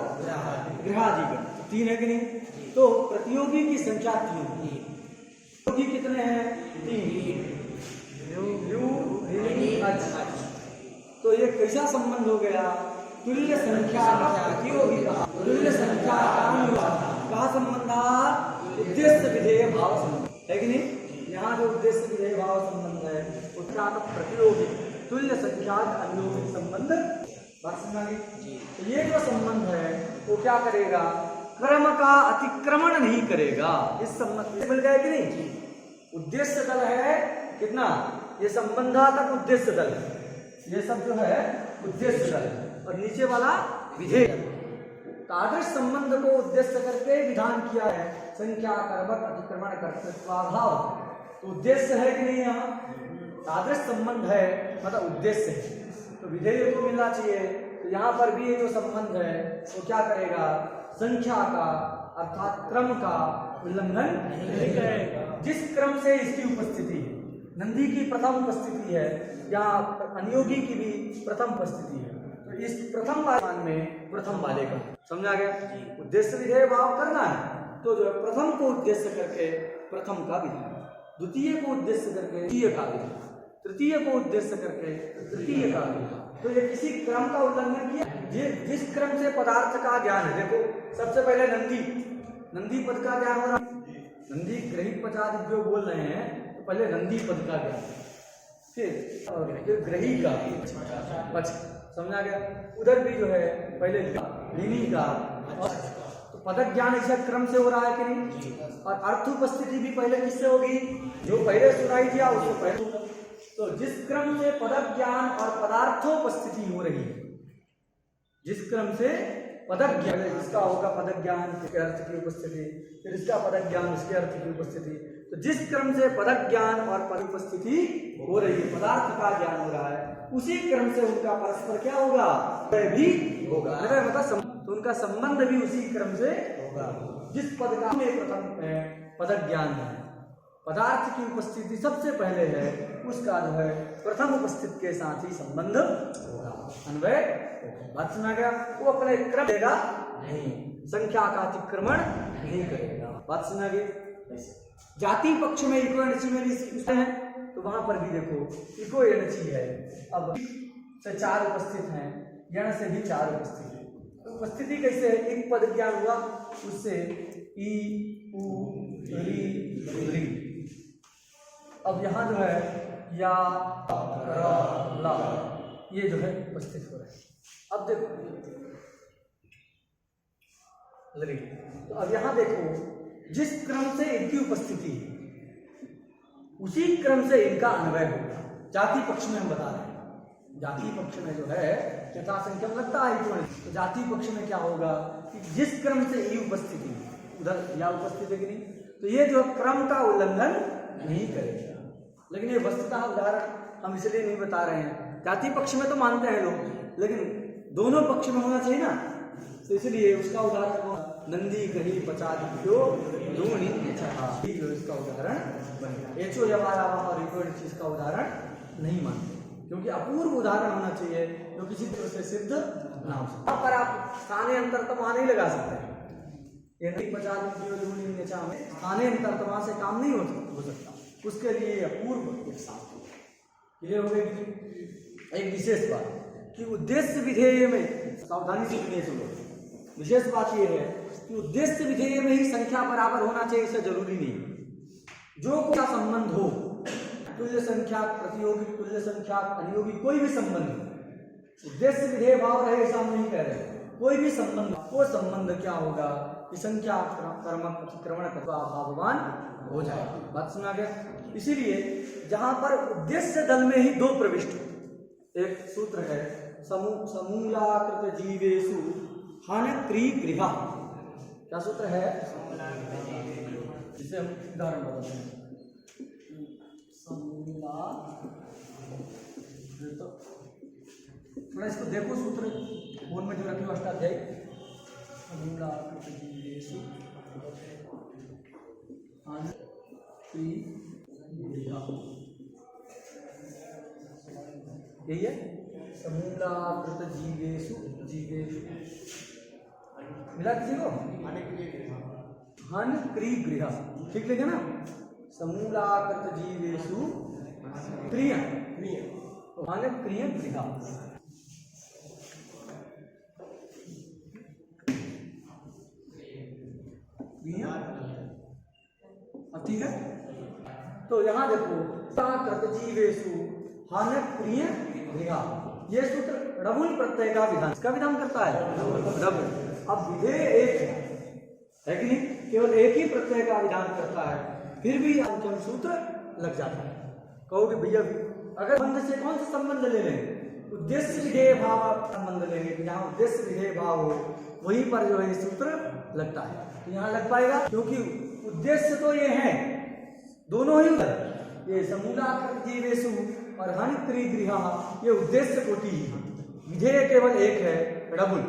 गृहादिगण 3 है कि नहीं? तो प्रतियोगी की संख्या 3, प्रतियोगी कितने हैं? 3। तो ये कैसा संबंध हो गया? तुल्य संख्या का प्रतियोगी का, तुल्य संख्या का संबंध उद्देश्य विधेय भाव संबंध है कि नहीं? यहाँ जो उद्देश्य विधेय भाव संबंध है उसका प्रतियोगी तुल्य संख्या अनुयोगी संबंध। बात समझ आ गई? तो ये जो संबंध है वो क्या करेगा? क्रम का अतिक्रमण नहीं करेगा। इस संबंध मिल गया कि नहीं? उद्देश्य दल है कितना? ये संबंधात्मक उद्देश्य दल, ये सब जो है उद्देश्य दल, और नीचे वाला विधेय। तादृश संबंध को उद्देश्य करके विधान किया है संख्या कर्मक अतिक्रमण कर्तृत्वाभाव। तो उद्देश्य है कि नहीं? यहाँ तादृश संबंध है मतलब उद्देश्य है, तो विधेय को मिलना चाहिए। तो यहाँ पर भी ये जो संबंध है वो क्या करेगा? संख्या का अर्थात क्रम का उल्लंघन नहीं करेगा। जिस क्रम से इसकी उपस्थिति है, नंदी की प्रथम उपस्थिति है या अनियोगी की भी प्रथम उपस्थिति है, तो इस प्रथम वाले में प्रथम वाले का समझा गया? उद्देश्य विधेय भाव करना है तो जो है प्रथम को उद्देश्य करके प्रथम का विधान, द्वितीय को उद्देश्य करके द्वितीय का विधान, तृतीय को उद्देश्य करके तृतीय का विधान। तो ये किसी क्रम का उल्लंघन किया। ये जिस क्रम से पदार्थ का ज्ञान है, देखो सबसे पहले नंदी पद का ज्ञान हो रहा है, नंदी ग्रहित पचाद जो बोल रहे हैं, तो पहले नंदी पद का ज्ञान, फिर ग्रही का पच, समझा गया? उधर भी जो है पहले लीनी का, तो पदक ज्ञान ऐसा क्रम से हो रहा है कि नहीं? और अर्थ उपस्थिति भी पहले किससे होगी? जो पहले सुनाई दिया उसको पहले। तो जिस क्रम से पदक ज्ञान और पदार्थोपस्थिति हो रही है, जिस क्रम से पदक ज्ञान, इसका होगा पदक ज्ञान इसके अर्थ की उपस्थिति, फिर इसका पदक ज्ञान इसके अर्थ की उपस्थिति। तो जिस क्रम से पदक ज्ञान और पद उपस्थिति हो रही है, पदार्थ का ज्ञान हो रहा है, उसी क्रम से उनका परस्पर क्या होगा? भी होगा। तो उनका संबंध भी उसी क्रम से होगा। जिस पद का में प्रथम पदक ज्ञान है, पदार्थ की उपस्थिति सबसे पहले है, उसका जो है प्रथम उपस्थित के साथ ही संबंध होगा, अन्वय। बात सुना गया? वो अपने क्रम देगा नहीं, संख्या का अतिक्रमण नहीं करेगा। बात सुना गई? जाति पक्ष में इको एनर्जी में भी है, तो वहां पर भी देखो इको एनर्जी है। अब से 4 उपस्थित हैं, यण से भी 4 उपस्थित है। तो उपस्थिति कैसे है? एक पद ज्ञान हुआ, उससे ई उ री। अब यहाँ जो है या ला, ये जो है उपस्थित हो रहा है। अब देखो तो अब यहाँ देखो जिस क्रम से इनकी उपस्थिति है उसी क्रम से इनका अन्वय होगा। जाति पक्ष में हम बता रहे हैं, जाति पक्ष में जो है यथा संख्या लगता है, तो जाति पक्ष में क्या होगा कि जिस क्रम से ई उपस्थिति उधर या उपस्थित है कि नहीं, तो ये जो क्रम का उल्लंघन नहीं करेगा। लेकिन ये वस्तुतः उदाहरण हम इसलिए नहीं बता रहे हैं, जाति पक्ष में तो मानते हैं लोग, लेकिन दोनों पक्ष में होना चाहिए ना, तो इसलिए उसका उदाहरण नंदी ग्रही पचादित्यो लूणी जो इसका उदाहरण बनेगा। एचो यवायावह और इको चीज का उदाहरण नहीं मानते, क्योंकि अपूर्व उदाहरण होना चाहिए जो किसी तरह से सिद्ध ना हो सके। पर आप स्थानीय अंतरतमा नहीं लगा सकते, ये नंदी पचादित्यो लूणी में स्थानीय अंतरतमा से काम नहीं हो सकता। उसके लिए अपूर्व एक साथ ये हो गई। एक विशेष बात कि उद्देश्य विधेय में सावधानी से सुनिए सुनो, विशेष बात यह है कि उद्देश्य विधेय में ही संख्या बराबर होना चाहिए, इससे जरूरी नहीं। जो कोई संबंध हो, तुल्य संख्या प्रतियोगी, तुल्य संख्या अनियोगी, कोई भी संबंध, उद्देश्य विधेय भाव रहे ऐसा हम नहीं कह रहे। कोई भी संबंध, वो संबंध क्या होगा कि संख्या कर्मक अतिक्रमण भाववान हो जाएगा। बात सुना गया। इसीलिए जहां पर उद्देश्य दल में ही दो प्रविष्ट, एक सूत्र है समूलाकृत जीवेषु हन क्री गृह। क्या सूत्र है? इसे हम उदाहरण बताते हैं। थोड़ा इसको देखो, सूत्र फोन में जो रखे हो अष्टाध्यायी। समूलाकृत जीवेषु हन क्री गृह, यही है समूलाकृत जीवेषु। जीवेषु मिला किसी को? हन क्री गृह, ठीक लिखे ना? समूलाकृत जीवेषु क्रिय हन क्रिय गृह। ठीक है। तो यहाँ देखो कृत जीवेषु हन क्रिय गृह, ये सूत्र रबुल प्रत्यय का विधान, इसका विधान करता है रबुल। अब विधेय एक है कि नहीं? केवल एक ही प्रत्यय का विधान करता है, फिर भी अंतिम सूत्र लग जाता है। कहोगे भैया अगर संबंध से कौन सा संबंध ले लें? उद्देश्य विधेय भाव संबंध लेंगे, जहाँ उद्देश्य विधेय भाव हो वहीं पर जो है सूत्र लगता है। तो यहाँ लग पाएगा, क्योंकि उद्देश्य तो ये है दोनों ही, ये समूलाकृत जीवेषु और हन क्री गृह, ये उद्देश्य कोटि ही, विधेय केवल एक है रबुल।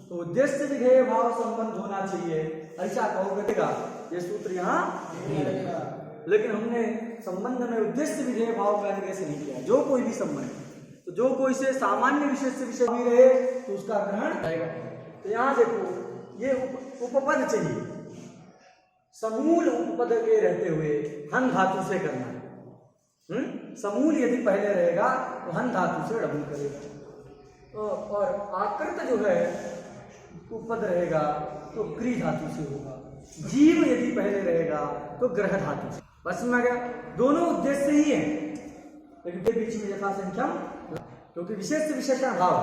तो उद्देश्य विधेय भाव संबंध होना चाहिए, ऐसा कहोगे ये सूत्र यहाँ नहीं लगेगा। लेकिन हमने संबंध में उद्देश्य विधेय भाव का कैसे नहीं किया। जो कोई भी संबंध, तो जो कोई से सामान्य विशेष से विषय भी रहे तो उसका ग्रहण आएगा। तो यहाँ देखो ये उपपद चाहिए, समूल उपपद के रहते हुए हन धातु से करना है। समूल यदि पहले रहेगा तो हन धातु से डबल करेगा, और आकृत जो है उपपद रहेगा तो क्री धातु से होगा। जीव यदि पहले रहेगा तो ग्रह धातु से। बस में आ गया, दोनों उद्देश्य ही है, लेकिन के बीच में यथा संख्या, क्योंकि विशेष विशेषण भाव।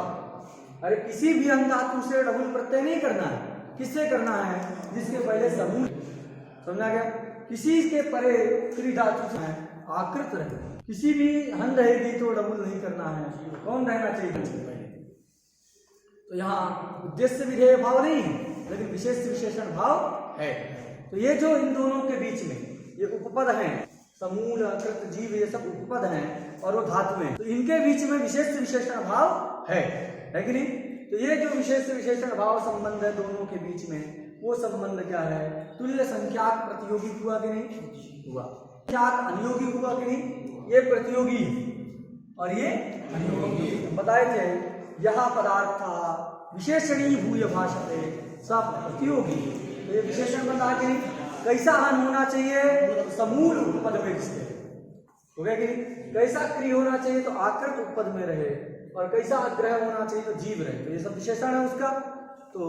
अरे किसी भी अंग धातु से डबल प्रत्यय नहीं करना है, किससे करना है? जिसके पहले समूल, समझा गया? किसी के परे क्री धातु से आकृत रहे, किसी भी हन रहेगी तो डबल नहीं करना है। कौन रहना चाहिए? तो यहाँ उद्देश्य विधेय भाव नहीं है, लेकिन विशेष विशेषण भाव है। तो ये जो इन दोनों के बीच में ये उपपद हैं, समूल कृत जीव, ये सब उपपद हैं और वो धातु हैं, तो इनके बीच में विशेष विशेषण भाव है कि नहीं? तो ये जो विशेष विशेषण भाव संबंध है दोनों के बीच में, वो संबंध क्या है? तुल्य संख्याक प्रतियोगी हुआ कि नहीं हुआ? संख्याक अनियोगी हुआ कि नहीं? ये प्रतियोगी और ये अनियोगी। बताए थे यह पदार्थ विशेषणी भूय भाषते सब प्रतियोगी। तो ये विशेषण बता के कैसा हन होना चाहिए? तो समूल उपपद में घिसते हो गया कि नहीं? कैसा क्रिय होना चाहिए? तो आकृत उपपद में रहे, और कैसा अग्रह होना चाहिए? तो जीव रहे। तो ये सब विशेषण है उसका। तो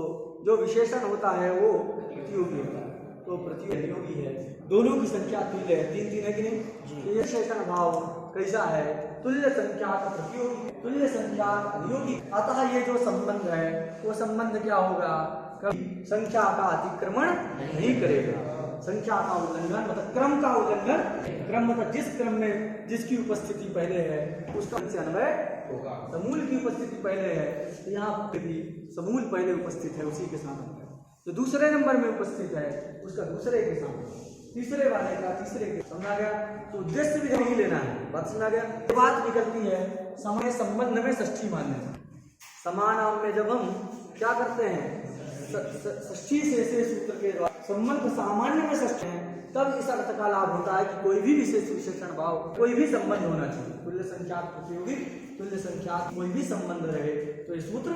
जो विशेषण होता है वो प्रतियोगी होता है, तो प्रतियोगी है। दोनों की संख्या तुल्य है, 3 3 है कि नहीं? तो ये विशेषण भाव कैसा है? तुल्य संख्या का प्रतियोगी, तुल्य संख्या अनियोगी। अतः ये जो संबंध है वो संबंध क्या होगा? कभी संख्या का अतिक्रमण नहीं करेगा। संख्या का उल्लंघन मतलब क्रम का उल्लंघन, क्रम मतलब जिस क्रम में जिसकी उपस्थिति पहले है उसका से अन्वय होगा। समूल की उपस्थिति पहले है तो यहाँ भी समूल पहले उपस्थित है, उसी के साथ अन्वय। तो दूसरे नंबर में उपस्थित है उसका दूसरे के साथ, तीसरे वाले का तीसरे के। समझा गया? तो उद्देश्य भी नहीं लेना है। बात समझा गया? ये बात निकलती है समय संबंध में षष्ठी मानने। समानाम में जब हम क्या करते हैं, षष्ठी से सूत्र के द्वारा संबंध सामान्य में षष्ठी है, तब इस अर्थ का लाभ होता है कि कोई भी विशेष विशेषण भाव, कोई भी संबंध होना चाहिए। तुल्य संख्या प्रतियोगी, तुल्य संख्या कोई भी संबंध रहे तो ये सूत्र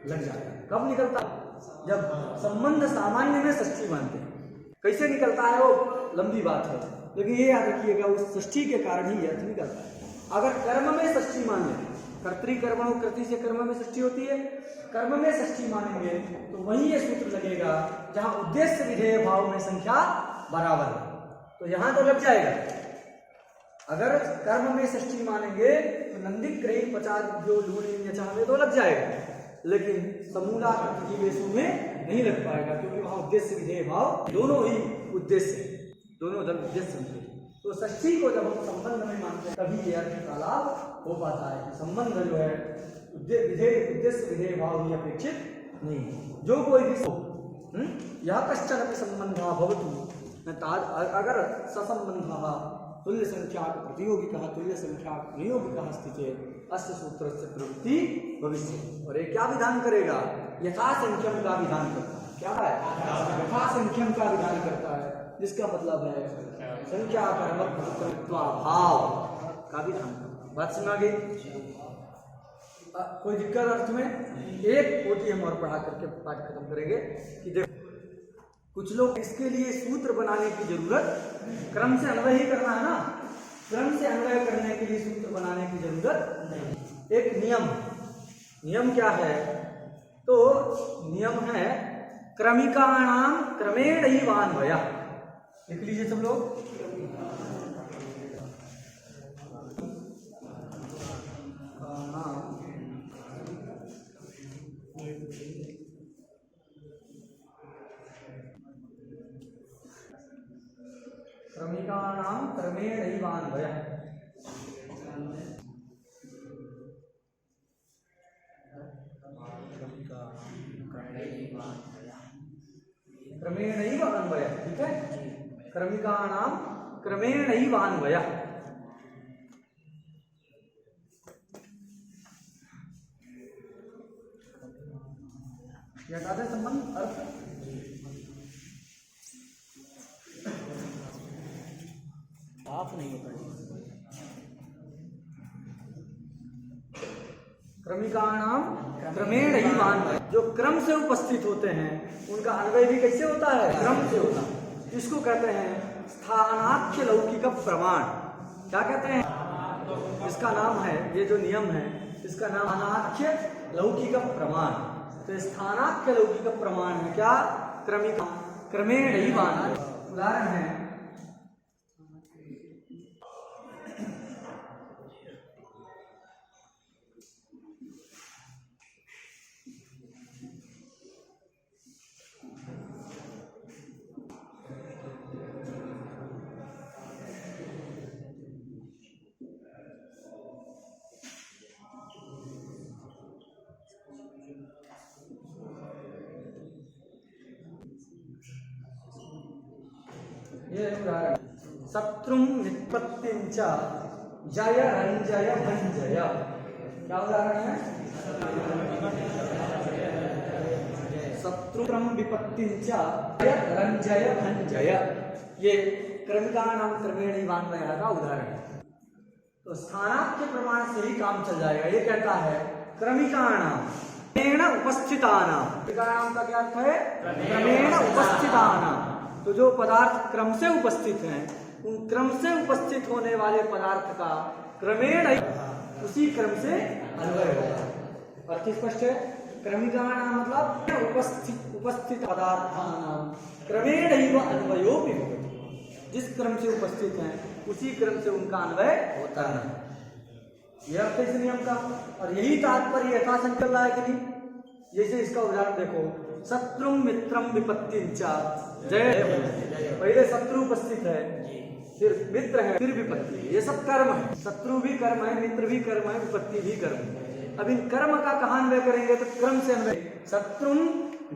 लग जाता है। कब निकलता है? जब संबंध सामान्य में षष्ठी मानते हैं। कैसे निकलता है वो लंबी बात है, लेकिन ये याद रखिएगा उस षष्ठी के कारण ही अर्थ निकलता है। अगर कर्म में षष्ठी मान लें, कर्तृकर्म कृति से कर्म में षष्ठी होती है, कर्म में षष्ठी मानेंगे तो वही ये सूत्र लगेगा जहां उद्देश्य विधेय भाव में संख्या बराबर है। तो यहां तो लग जाएगा। अगर कर्म में षष्ठी मानेंगे तो नंदी ग्रही 50 जो लूणी में तो लग जाएगा। लेकिन समूलाकृत जीवेशु में नहीं लग पाएगा, क्योंकि वहां उद्देश्य विधेय भाव दोनों ही उद्देश्य है, दोनों उधर उद्देश्य है। तो षष्ठी को जब हम संबंध में मानते हैं तभी ये अर्थ का लाभ हो पाता है कि संबंध जो है उद्देश्य विधेय भाव ही अपेक्षित नहीं है। जो कोई भी या कश्चन भी संबंध भवतु अगर ससंबंध तुल्य संख्या प्रतियोगिकः तुल्य संख्या नियोगिकः स्थिते अस्य सूत्रस्य प्रवृत्ति भविष्य। और ये क्या विधान करेगा? यथासंख्यम का विधान करता है। क्या है? यथासंख्यम का विधान करता है, जिसका मतलब है संख्या भाव का विधान करता है। बात सुना गई? कोई दिक्कत अर्थ में? एक कोटि हम और पढ़ा करके पाठ खत्म करेंगे कि देखो कुछ लोग इसके लिए सूत्र बनाने की जरूरत, क्रम से अन्वय ही करना है ना, क्रम से अन्वय करने के लिए सूत्र बनाने की जरूरत नहीं। एक नियम क्या है? तो नियम है क्रमिकाणाम क्रमेणैवान्वयः। लिख लीजिए सब लोग। क्रमिकाणां क्रमेणैवान्वयः। क्रमेणैव अन्वयः, ठीक है? क्रमिकाणां क्रमेणैवान्वयः। यह संबंध अर्थ आप नहीं होता। क्रमिकाणाम क्रमेणैवान्वयः, जो क्रम से उपस्थित होते हैं उनका अन्वय भी कैसे होता है? क्रम से होता है। इसको कहते हैं स्थानाख्य लौकिक प्रमाण। क्या कहते हैं? इसका नाम है, ये जो नियम है इसका नाम अनाख्य लौकिक प्रमाण। तो स्थानाख्य लौकिक प्रमाण है क्या? क्रमिका क्रमेणैवान्वयः। उदाहरण है शत्रुं निपत्तिंच जय रंजय भंजय। क्या उदाहरण है? शत्रुं विपत्तिंच जय रंजय भंजय, ये क्रमिकाणां क्रमेणैवान्वयः का उदाहरण है। तो स्थानाख्य प्रमाण से ही काम चल जाएगा। ये कहता है क्रमिकाणां क्रमेण उपस्थितानां। क्रमिकाणां का क्या अर्थ है? क्रमेण उपस्थितानां। तो जो पदार्थ क्रम से उपस्थित हैं उन क्रम से उपस्थित होने वाले पदार्थ का क्रमेण उसी क्रम से अन्वय होगा। अर्थ स्पष्ट है? क्रमिकाणां मतलब उपस्थित पदार्थानां क्रमेणैव अन्वयोऽपि भवति। जिस क्रम से उपस्थित हैं उसी क्रम से उनका अन्वय होता है। यह अर्थ इस नियम का, और यही तात्पर्य यथासंख्य चल रहा है कि नहीं? जैसे इसका उदाहरण देखो, शत्रु मित्रम विपत्तिंच जय। पहले शत्रु उपस्थित है, फिर मित्र है, फिर विपत्ति। ये सब कर्म है। शत्रु भी कर्म है, मित्र भी कर्म है, विपत्ति भी कर्म है। अब इन कर्म का कहाँ अन्वय करेंगे? तो क्रम से अन्वय। शत्रु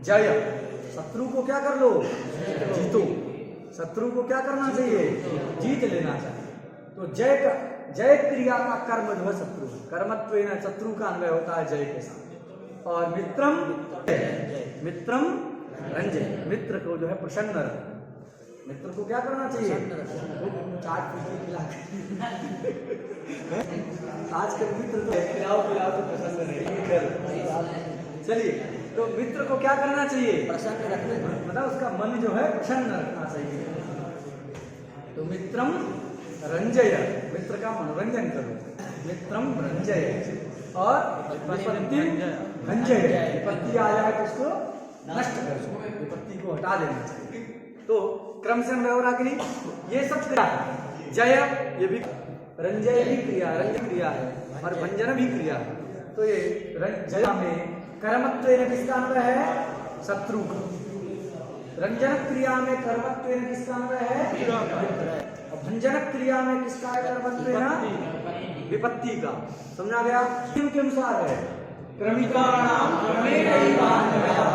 जय, शत्रु को क्या कर लो? जीतो। शत्रु को क्या करना चाहिए? जीत लेना चाहिए। तो जय क्रिया का कर्म जो है शत्रु, कर्मत्वेन शत्रु का अन्वय होता है जय के साथ। और मित्रम रंजय, मित्र को जो है प्रसन्न रखना। मित्र को क्या करना चाहिए? चाट खिला। आजकल मित्र तो खिलाओ तो प्रसन्न रहे। चलिए, तो मित्र को क्या करना चाहिए? प्रसन्न रखना, मतलब उसका मन जो है प्रसन्न रखना चाहिए। तो मित्रम रंजय, मित्र का मनोरंजन करो। मित्रम रंजय। और विपत्ति भंजय, विपत्ति आ जाए तो उसको नष्ट कर दो, विपत्ति को हटा देना चाहिए। तो क्रम से अन्वय हो रहा कि नहीं? ये सब क्रिया है। जय ये भी, रंजय भी क्रिया, रंजन क्रिया है, और भंजन भी क्रिया है। तो ये जय में कर्मत्वेन किसका अन्वय है? शत्रु का। रंजनक क्रिया में कर्मत्वेन किसका अन्वय है? और भंजनक क्रिया में किसका है कर्मत्वेन? विपत्ति का। समझा गया? नियम के अनुसार है क्रमिकाणाम क्रमेणैवान्वयः।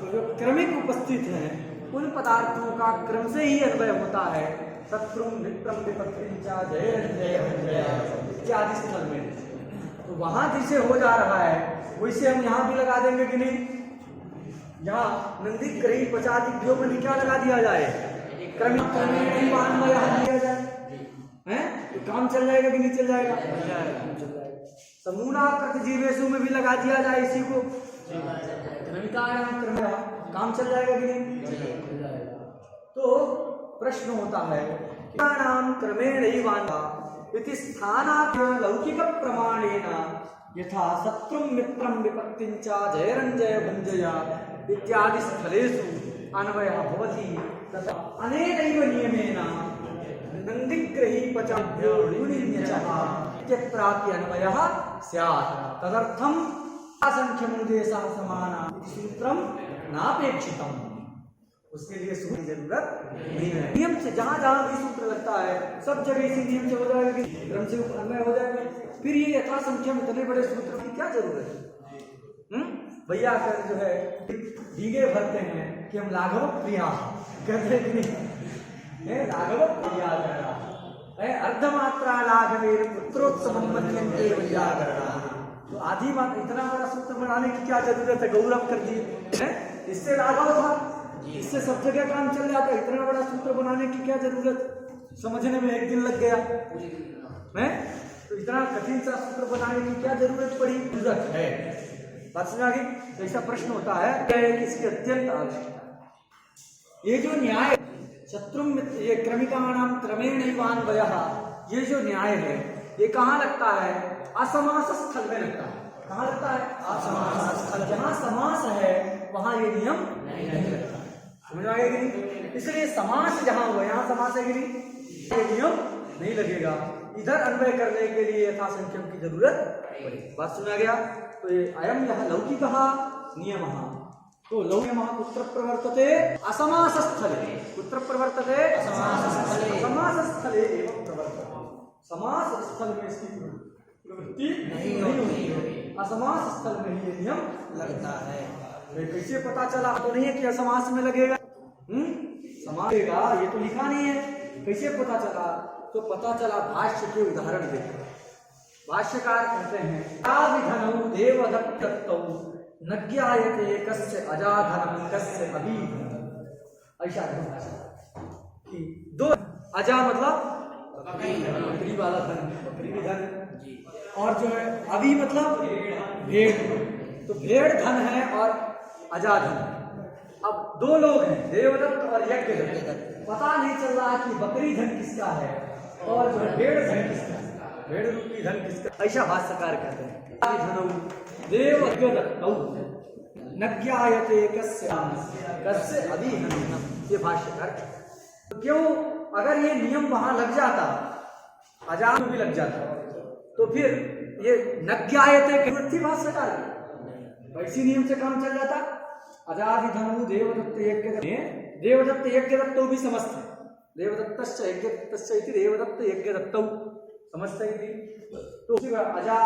तो जो क्रमिक उपस्थित है उन पदार्थों का क्रम से ही अन्वय होता है। शत्रुम मित्रम विपत्तिं च जयरंजय इत्यादि स्थल में। तो वहां जिसे हो जा रहा है वैसे हम यहाँ भी लगा देंगे कि नहीं? यहाँ नंदी ग्रही पचादिभ्यो में क्या लगा दिया जाए? क्रमिक क्रमेणैवान्वयः दिया जाए, हैं? तो काम चल जाएगा कि नहीं चल जाएगा? समूना प्रतिजीवेशु में भी लगा दिया जाए इसी को, काम चल जाएगा कि नहीं? तो प्रश्न होता है नाम क्रमेणैवान्वयः इति स्थानाद्य लौकिक प्रमाणेन यथा शत्रुं मित्रं विपत्तिं च जयरंजय भंजय इत्यादि स्थलेषु अन्वयः भवति तथा अनेनैव नियमेन नन्दिग्रही पचाभ्यो गुणिन्यचः इत्यत्रापि अन्वयः स्यात्। तदर्थम् असंख्यमुदेशः समानः इति सूत्रं नापेक्षितम्। उसके लिए सूत्र की जरूरत नहीं है। नियम से जहां जहां भी सूत्र लगता है सब जगह इसी नियम से हो जाएगा कि क्रम से अन्वय हो जाएगा। फिर ये यथा संख्या में इतने बड़े सूत्र की क्या जरूरत है? भैया कर जो है भीगे भरते हैं कि हम लाघव प्रिया कहते हैं कि नहीं? लाघव प्रिया अर्धमात्रा लाघवेर पुत्रोत्सवम मन्यन्ते वैयाकरणा। तो आधी मात्रा इतना बड़ा सूत्र बनाने की क्या जरूरत है? गौरव कर दिए, इससे लाघव था, इससे सब जगह काम चल जाता। इतना बड़ा सूत्र बनाने की क्या जरूरत? समझने में एक दिन लग गया है, तो इतना कठिन सा सूत्र बनाने की क्या जरूरत पड़ी? जरूरत है। बात समझ आ गई? तो ऐसा प्रश्न होता है कि इसकी अत्यंत आवश्यकता। ये जो न्याय शत्रु ये क्रमिकाणाम क्रमेणैवान्वयः, ये जो न्याय है ये कहाँ लगता है? असमास स्थल में लगता है। कहाँ लगता है? असमास स्थल। जहाँ समास है वहां ये नियम नहीं लगता। समझ आ गया कि नहीं? इसलिए समास जहां हुआ यहाँ समास है कि नहीं, ये नियम नहीं लगेगा। इधर अन्वय करने के लिए यथासंख्यम की जरूरत पड़ेगी। बात सुना गया? तो ये अयम यह लौकिकः नियमः। तो लौकिकः कुत्र प्रवर्तते? असमास स्थले। कुत्र प्रवर्तते? असमास स्थले। असमास स्थले एवं प्रवर्तते। समास स्थल में इसकी प्रवृत्ति नहीं होती, असमास स्थल में ये नियम लगता है। कैसे पता चला? तो नहीं है कि असमास में लगेगा, समास लगेगा, ये तो लिखा नहीं है। कैसे पता चला? तो पता चला भाष्य के उदाहरण देखो। भाष्यकार कहते हैं आविधनौ देवदत्तौ न ज्ञायते कस्य अजाधनं कस्य अभिधनं। ऐसा कि दो अजा मतलब बकरी वाला धन, बकरी भी धन, और जो है अभी मतलब भेड़। तो भेड़ धन है और अजाधन। अब दो लोग हैं, देवदत्त और यज्ञदत्त। पता नहीं चल रहा कि बकरी धन किसका है और जो भेड़ धन किसका है, भेड़ रूपी धन किसका। ऐसा भाष्यकार कहते हैं देवदत्तौ न ज्ञायते कस्य अभिधनं। ये भाष्यकार। क्यों? अगर ये नियम वहां लग जाता, अजाद भी लग जाता, तो फिर ये न ज्ञायते की वृत्ति भाष्यकार वैसी नियम से काम चल जाता। अजाधिधनु देवदत्त यज्ञदत्ते, देवदत्त यज्ञदत्तौ भी समझते, देवदत्तश्च यज्ञदत्तश्च इति देवदत्त यज्ञदत्तौ समझते हैं। तो अजा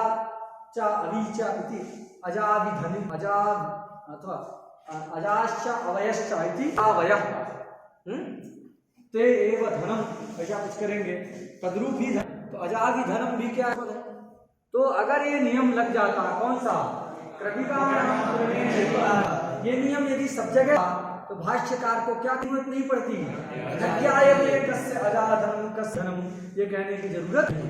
च अभी च इति अजाधिधनि अजा अथवा अजाश्च अवयश्च इति अवयः ते एव धनम, ऐसा कुछ करेंगे तद्रूप ही धन। तो अजादि धनम भी क्या है? तो अगर ये नियम लग जाता, कौन सा? ये नियम यदि सब जगह तो भाष्यकार को क्या जरूरत नहीं पड़ती, कस्य अजाधनम कस्य धनम ये कहने की जरूरत नहीं।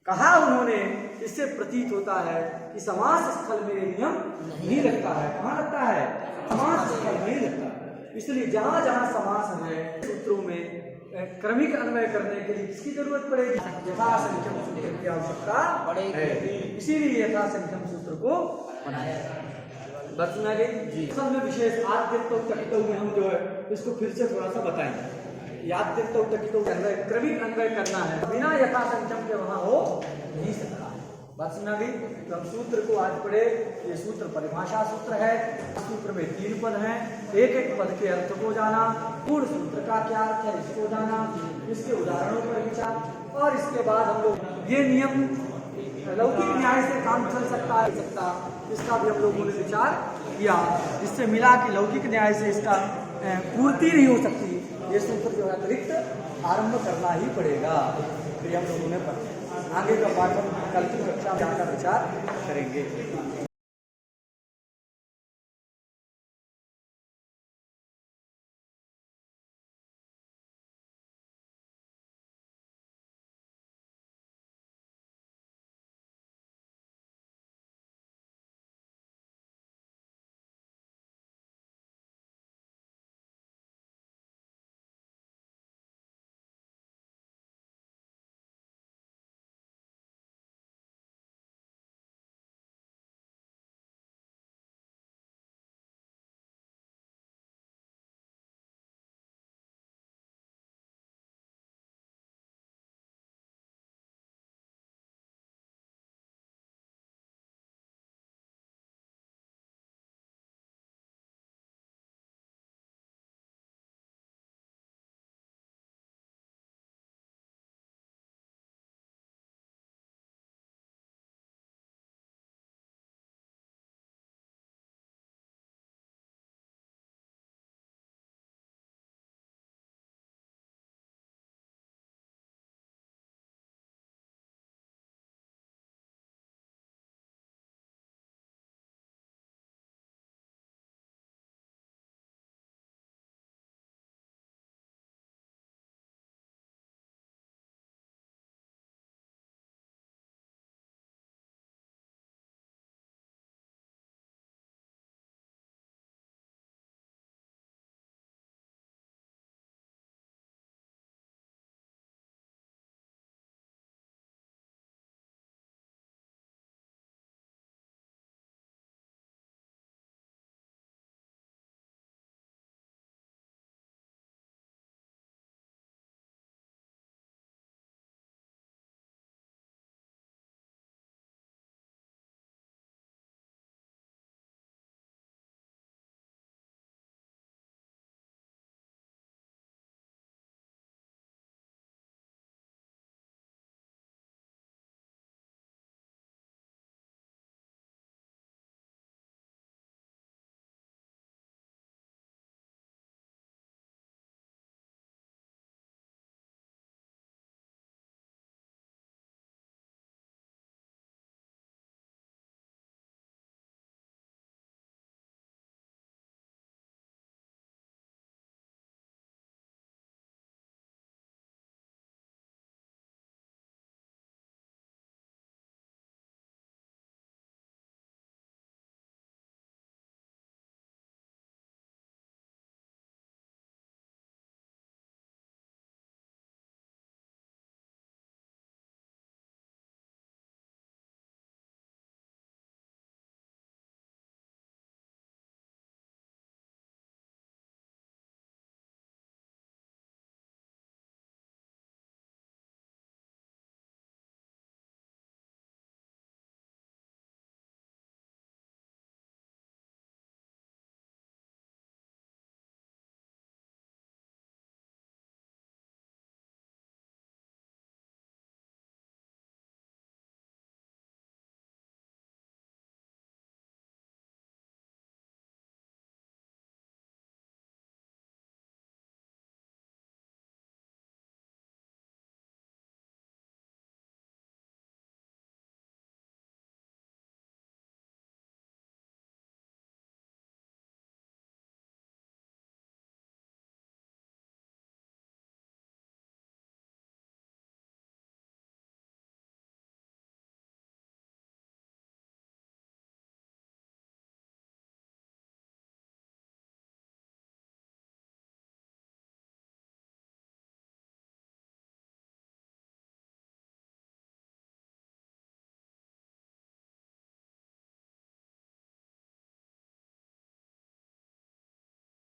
कहा उन्होंने, इससे प्रतीत होता है कि समास स्थल में ये नियम नहीं लगता है। कहाँ लगता है? समास स्थल में नहीं लगता है। इसलिए जहां जहां समास है सूत्रों में क्रमिक अन्वय करने के लिए किसकी जरूरत पड़ेगी? यथासंख्यम सूत्र की आवश्यकता पड़ेगी। इसीलिए यथासंख्यम सूत्र को बनाया। बस सुना गई जी। असल में विशेष आद्यंतो तकितो में हम जो है इसको फिर से थोड़ा सा बताएंगे। याद्यंतो तकितो अन्वय क्रमिक अन्वय करना है, बिना यथासंख्यम के वहां हो नहीं सकता। बात समझ आ गई। तो हम सूत्र को आज पढ़े। ये सूत्र परिभाषा सूत्र है। सूत्र में 3 पद हैं। एक एक पद के अर्थ को जाना, पूर्ण सूत्र का क्या अर्थ है इसको जाना, इसके उदाहरणों पर विचार, और इसके बाद हम लोग ये नियम लौकिक न्याय से काम चल सकता है इसका भी हम लोगों ने विचार किया, जिससे मिला कि लौकिक न्याय से इसका पूर्ति नहीं हो सकती। ये सूत्र जो है अतिरिक्त आरंभ करना ही पड़ेगा। फिर हम लोगों ने आगे का पाठ हम कल की कक्षा में जाकर विचार करेंगे।